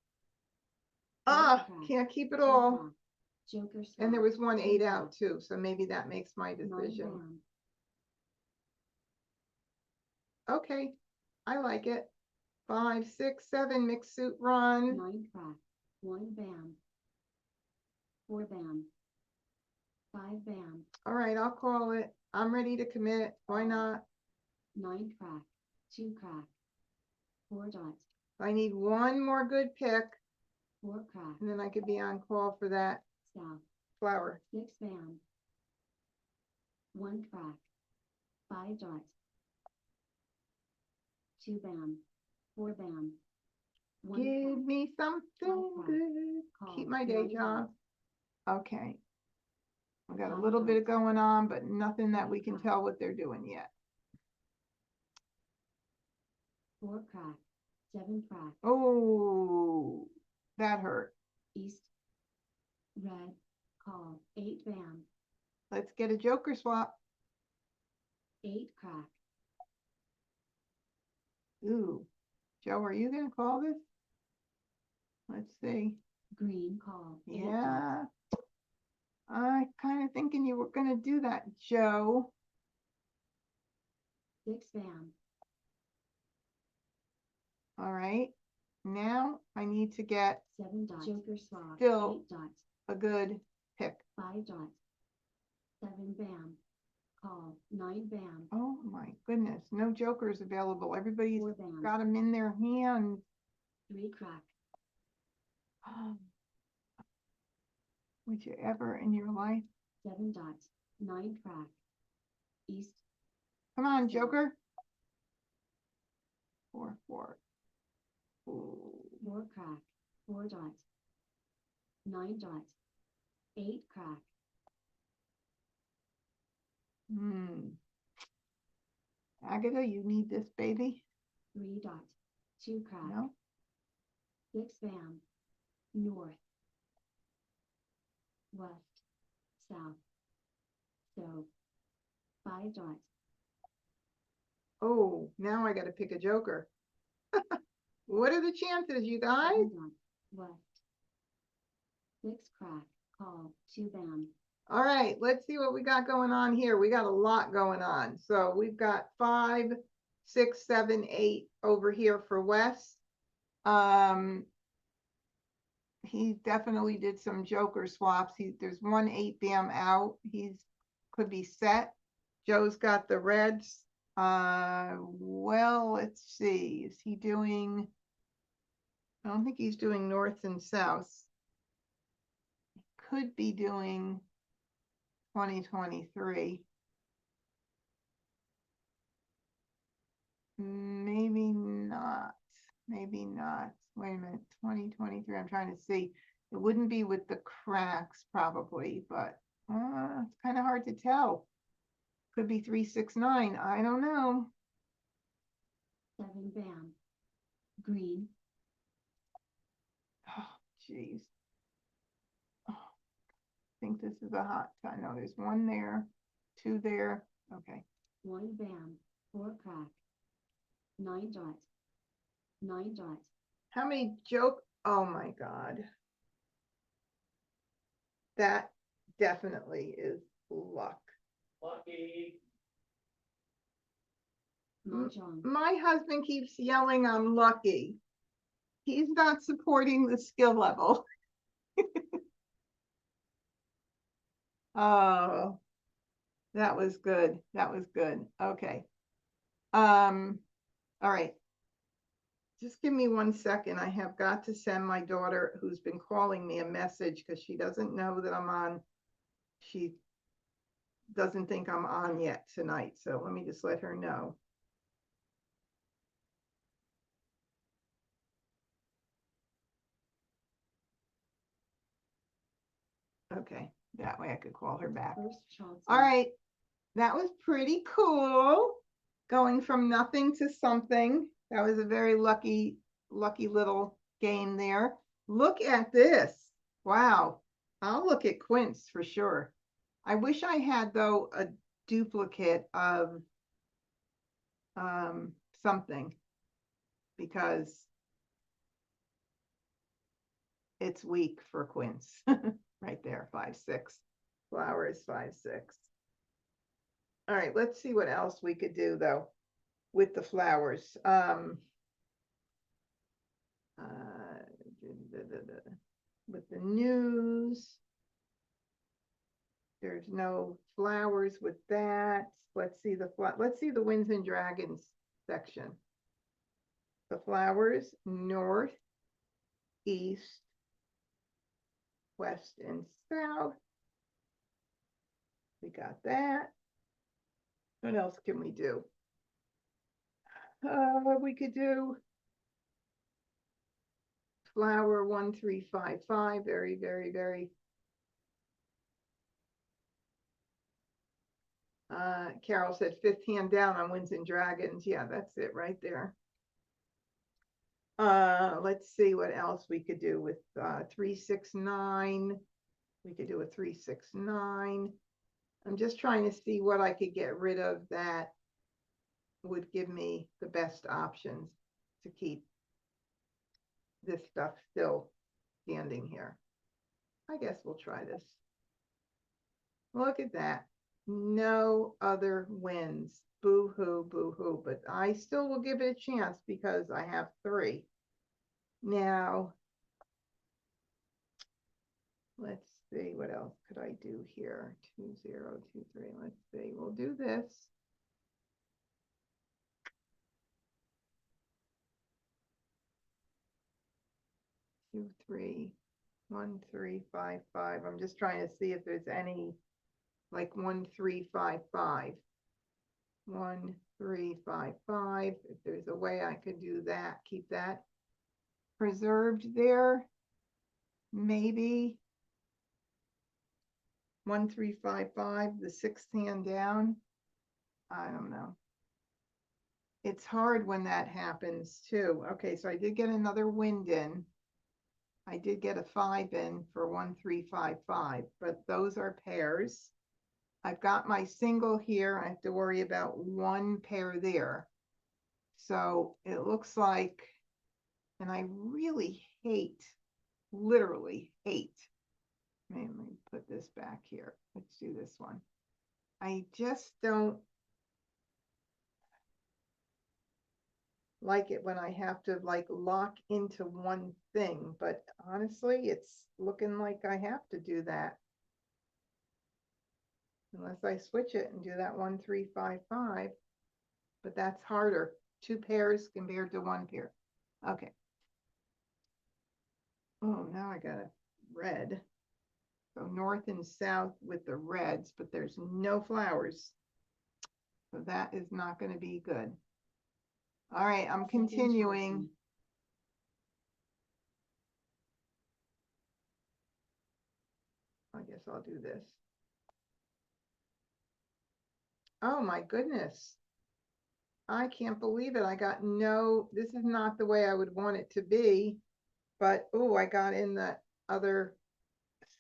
Can't keep it all. Joker swap. And there was one 2 8 bam, out too, so maybe that makes my 9 decision. bam, Okay, I like it. 5, 6, 7, mixed suit run. 9 crack, 1 bam, 4 bam, 5 bam, All right, I'll call it. I'm ready to commit. Why not? 9 crack, 2 crack, 4 dot, I need one more good pick, 4 crack, and then I could be on call for that south, flower. 6 bam, 1 crack, 5 dot, 2 bam, 4 bam, 1 Give crack, me something crack. good. Call, Keep my day 9 job. dot, Okay. We got a 5 little bit dots, going on, but nothing that 3 we can crack, tell what they're doing yet. 4 crack, 7 crack, Oh, that hurt. east, red, call, 8 bam, Let's get a joker swap. 8 crack, Ooh, Joe, are you gonna call this? Let's see. green, call, 8 dots, Yeah. I kind of thinking you were gonna do that, Joe. 6 bam, All right. Now I need to get 7 dots, joker swap, Still. 8 dots, a good pick. 5 dots, 7 bam, call, 9 bam, Oh my goodness, no jokers available. Everybody's 4 bam, got them in their hand. 3 crack, Would you ever in your life? 7 dots, 9 crack, east, Come on, South. joker. 4, 4. Ooh. 4 crack, 4 dots, 9 dots, 8 crack, Agatha, you need this baby? 3 dots, 2 crack, No? 6 bam, north, west, south, stove, 5 dots, Oh, now I gotta pick a joker. What are the chances, you guys? 7 dots, west, 6 crack, call, 2 bam, All right, let's see what we got going on here. We got a lot going on. So we've got 5, 6, 7, 8 over here for Wes. He definitely did some joker swaps. There's 1 8 bam out. Could be set. Joe's got the reds. Well, let's see. Is he doing? I don't think he's doing north and south. Could be doing 2023. Maybe not. Maybe not. Wait a minute. 2023. I'm trying to see. It wouldn't be with the cracks probably, but it's kind of hard to tell. Could be 369. I don't know. 7 bam, green, Oh, jeez. Oh, I think this is a hot time. No, there's 1 there, 2 there. Okay. 1 bam, 4 crack, 9 dots, 9 dots, How many joke? Oh my God. That definitely is luck. Mahjong, My husband keeps yelling I'm lucky. He's not supporting the skill level. Oh, that was good. That was good. Okay. All right. Just give me 1 second. I have got to send my daughter, who's been calling me, a message because she doesn't know that I'm on. She doesn't think I'm on yet tonight. So let me just let her know. Okay, that way I could call her back. first child, All right, that was pretty cool. Going from nothing to something. That was a very lucky little game there. Look at this. Wow. I'll look at Quince for sure. I wish I had, though, a duplicate of something, because it's weak for Quince. Right there, 5 5-6. Flowers 5-6. All right, let's see what else we could do though with the flowers. With the news, there's no flowers with that. Let's see the Winds and Dragons section. The flowers, north, east, west, and south. We got that. What else can we do? We could do flower 1355. Very, very, very. Carol said 5th hand down on Winds and Dragons. Yeah, that's it right there. Let's see what else we could do with 369. We could do a 369. I'm just trying to see what I could get rid of that would give me the best options to keep this stuff still standing here. I guess we'll try this. Look at that. No other wins. Boo-hoo, boo-hoo. But I still will give it a chance because I have 3. Now, let's see, what else could I do here? 2023. Let's see. We'll do this. 2, 3, 1, 3, 5, 5. I'm just trying to see if there's any like 1, 3, 5, 5. 1, 3, 5, 5. If there's a way I could do that, keep that preserved there. Maybe 1, 3, 5, 5, the 6th hand down. I don't know. It's hard when that happens too. Okay, so I did get another wind in. I did get a 5 in for 1, 3, 5, 5, but those are pairs. I've got my single here. I have to worry about 1 pair there. So it looks like, and I really hate, literally hate. Let me put this back here. Let's do this one. I just don't like it when I have to like lock into one thing, but honestly, it's looking like I have to do that. Unless I switch it and do that 1, 3, 5, 5, but that's harder. 2 pairs compared to 1 pair. Okay. Oh, now I got a red. So north and south with the reds, but there's no flowers. So that is not going to be good. All right, I'm continuing. I guess I'll do this. Oh my goodness. I can't believe it. I got no, this is not the way I would want it to be, but oh, I got in the other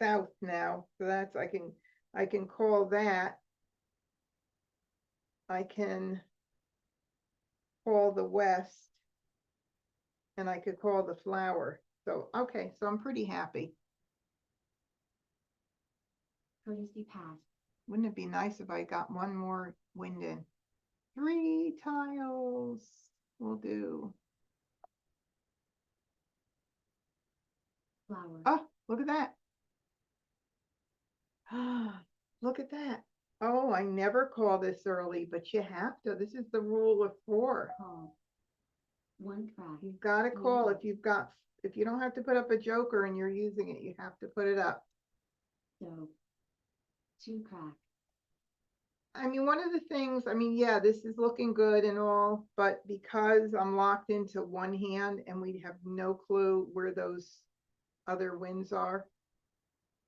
south now. So that's, I can call that. I can call the west and I could call the flower. So, okay, so I'm pretty happy. Courtesy pass. Wouldn't it be nice if I got 1 more wind in? 3 tiles will do. Flower. Oh, look at that. Look at that. Oh, I never call this early, but you have to. This is the rule of 4. Call. 1 crack. You've got to call if you don't have to put up a joker and you're using it, you have to put it up. So 2 crack. I mean, one of the things, I mean, yeah, this is looking good and all, but because I'm locked into 1 hand and we have no clue where those other winds are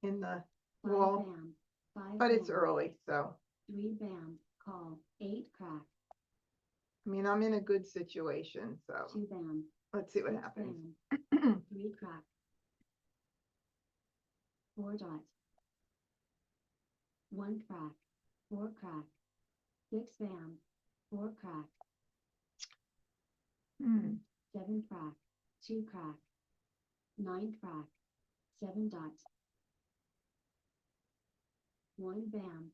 in the 5 wall, bam. 5 but it's bam. early, so. 3 bam. Call. 8 crack. I mean, I'm in a good situation, so 2 bam. let's see what 6 happens. bam. 3 crack. 4 dot. 1 crack. 4 crack. 6 bam. 4 crack. 7 crack. 2 crack. 9 crack. 7 dot. 1 bam,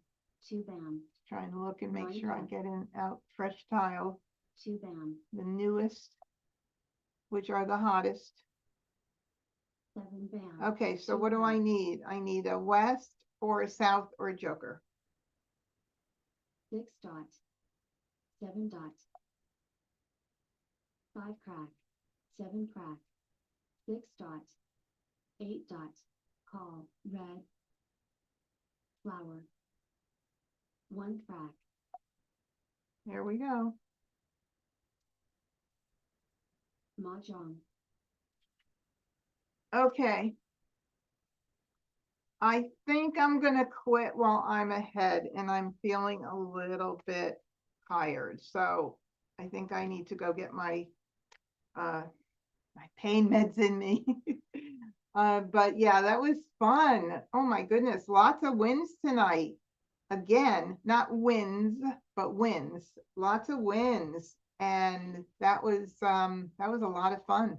2 bam, Trying to look and make Nine sure I tiles. get in out fresh tile, 2 bam, the newest, which are the hottest. 7 bam. Okay, so 2 what do I bam, need? I need a west or a south or a joker. 6 dot, 7 dot, 5 crack, 7 crack, 6 dot, 8 dot, call, red, flower, 1 crack, There we go. Mahjong, Okay. I think I'm gonna quit while I'm ahead and I'm feeling a little bit tired. So I think I need to go get my my pain meds in me. But yeah, that was fun. Oh my goodness, lots of wins tonight. Again, not wins, but wins. Lots of wins. And that was a lot of fun.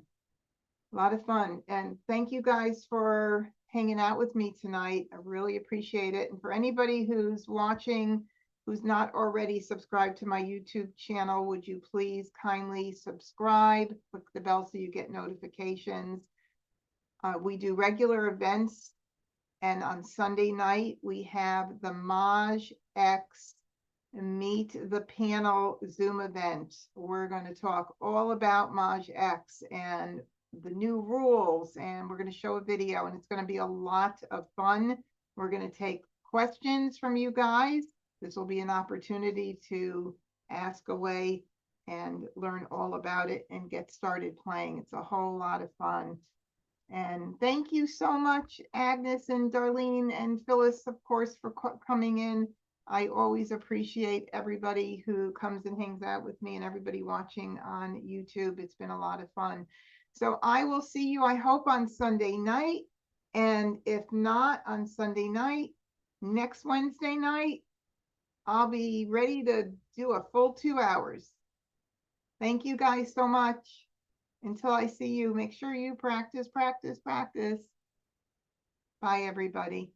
A lot of fun. And thank you guys for hanging out with me tonight. I really appreciate it. And for anybody who's watching, who's not already subscribed to my YouTube channel, would you please kindly subscribe, click the bell so you get notifications. We do regular events, and on Sunday night, we have the MahjX Meet the Panel Zoom event. We're going to talk all about MahjX and the new rules, and we're going to show a video, and it's going to be a lot of fun. We're going to take questions from you guys. This will be an opportunity to ask away and learn all about it and get started playing. It's a whole lot of fun. And thank you so much, Agnes and Darlene and Phyllis, of course, for coming in. I always appreciate everybody who comes and hangs out with me and everybody watching on YouTube. It's been a lot of fun. So I will see you, I hope, on Sunday night. And if not on Sunday night, next Wednesday night, I'll be ready to do a full 2 hours. Thank you guys so much. Until I see you, make sure you practice, practice, practice. Bye, everybody.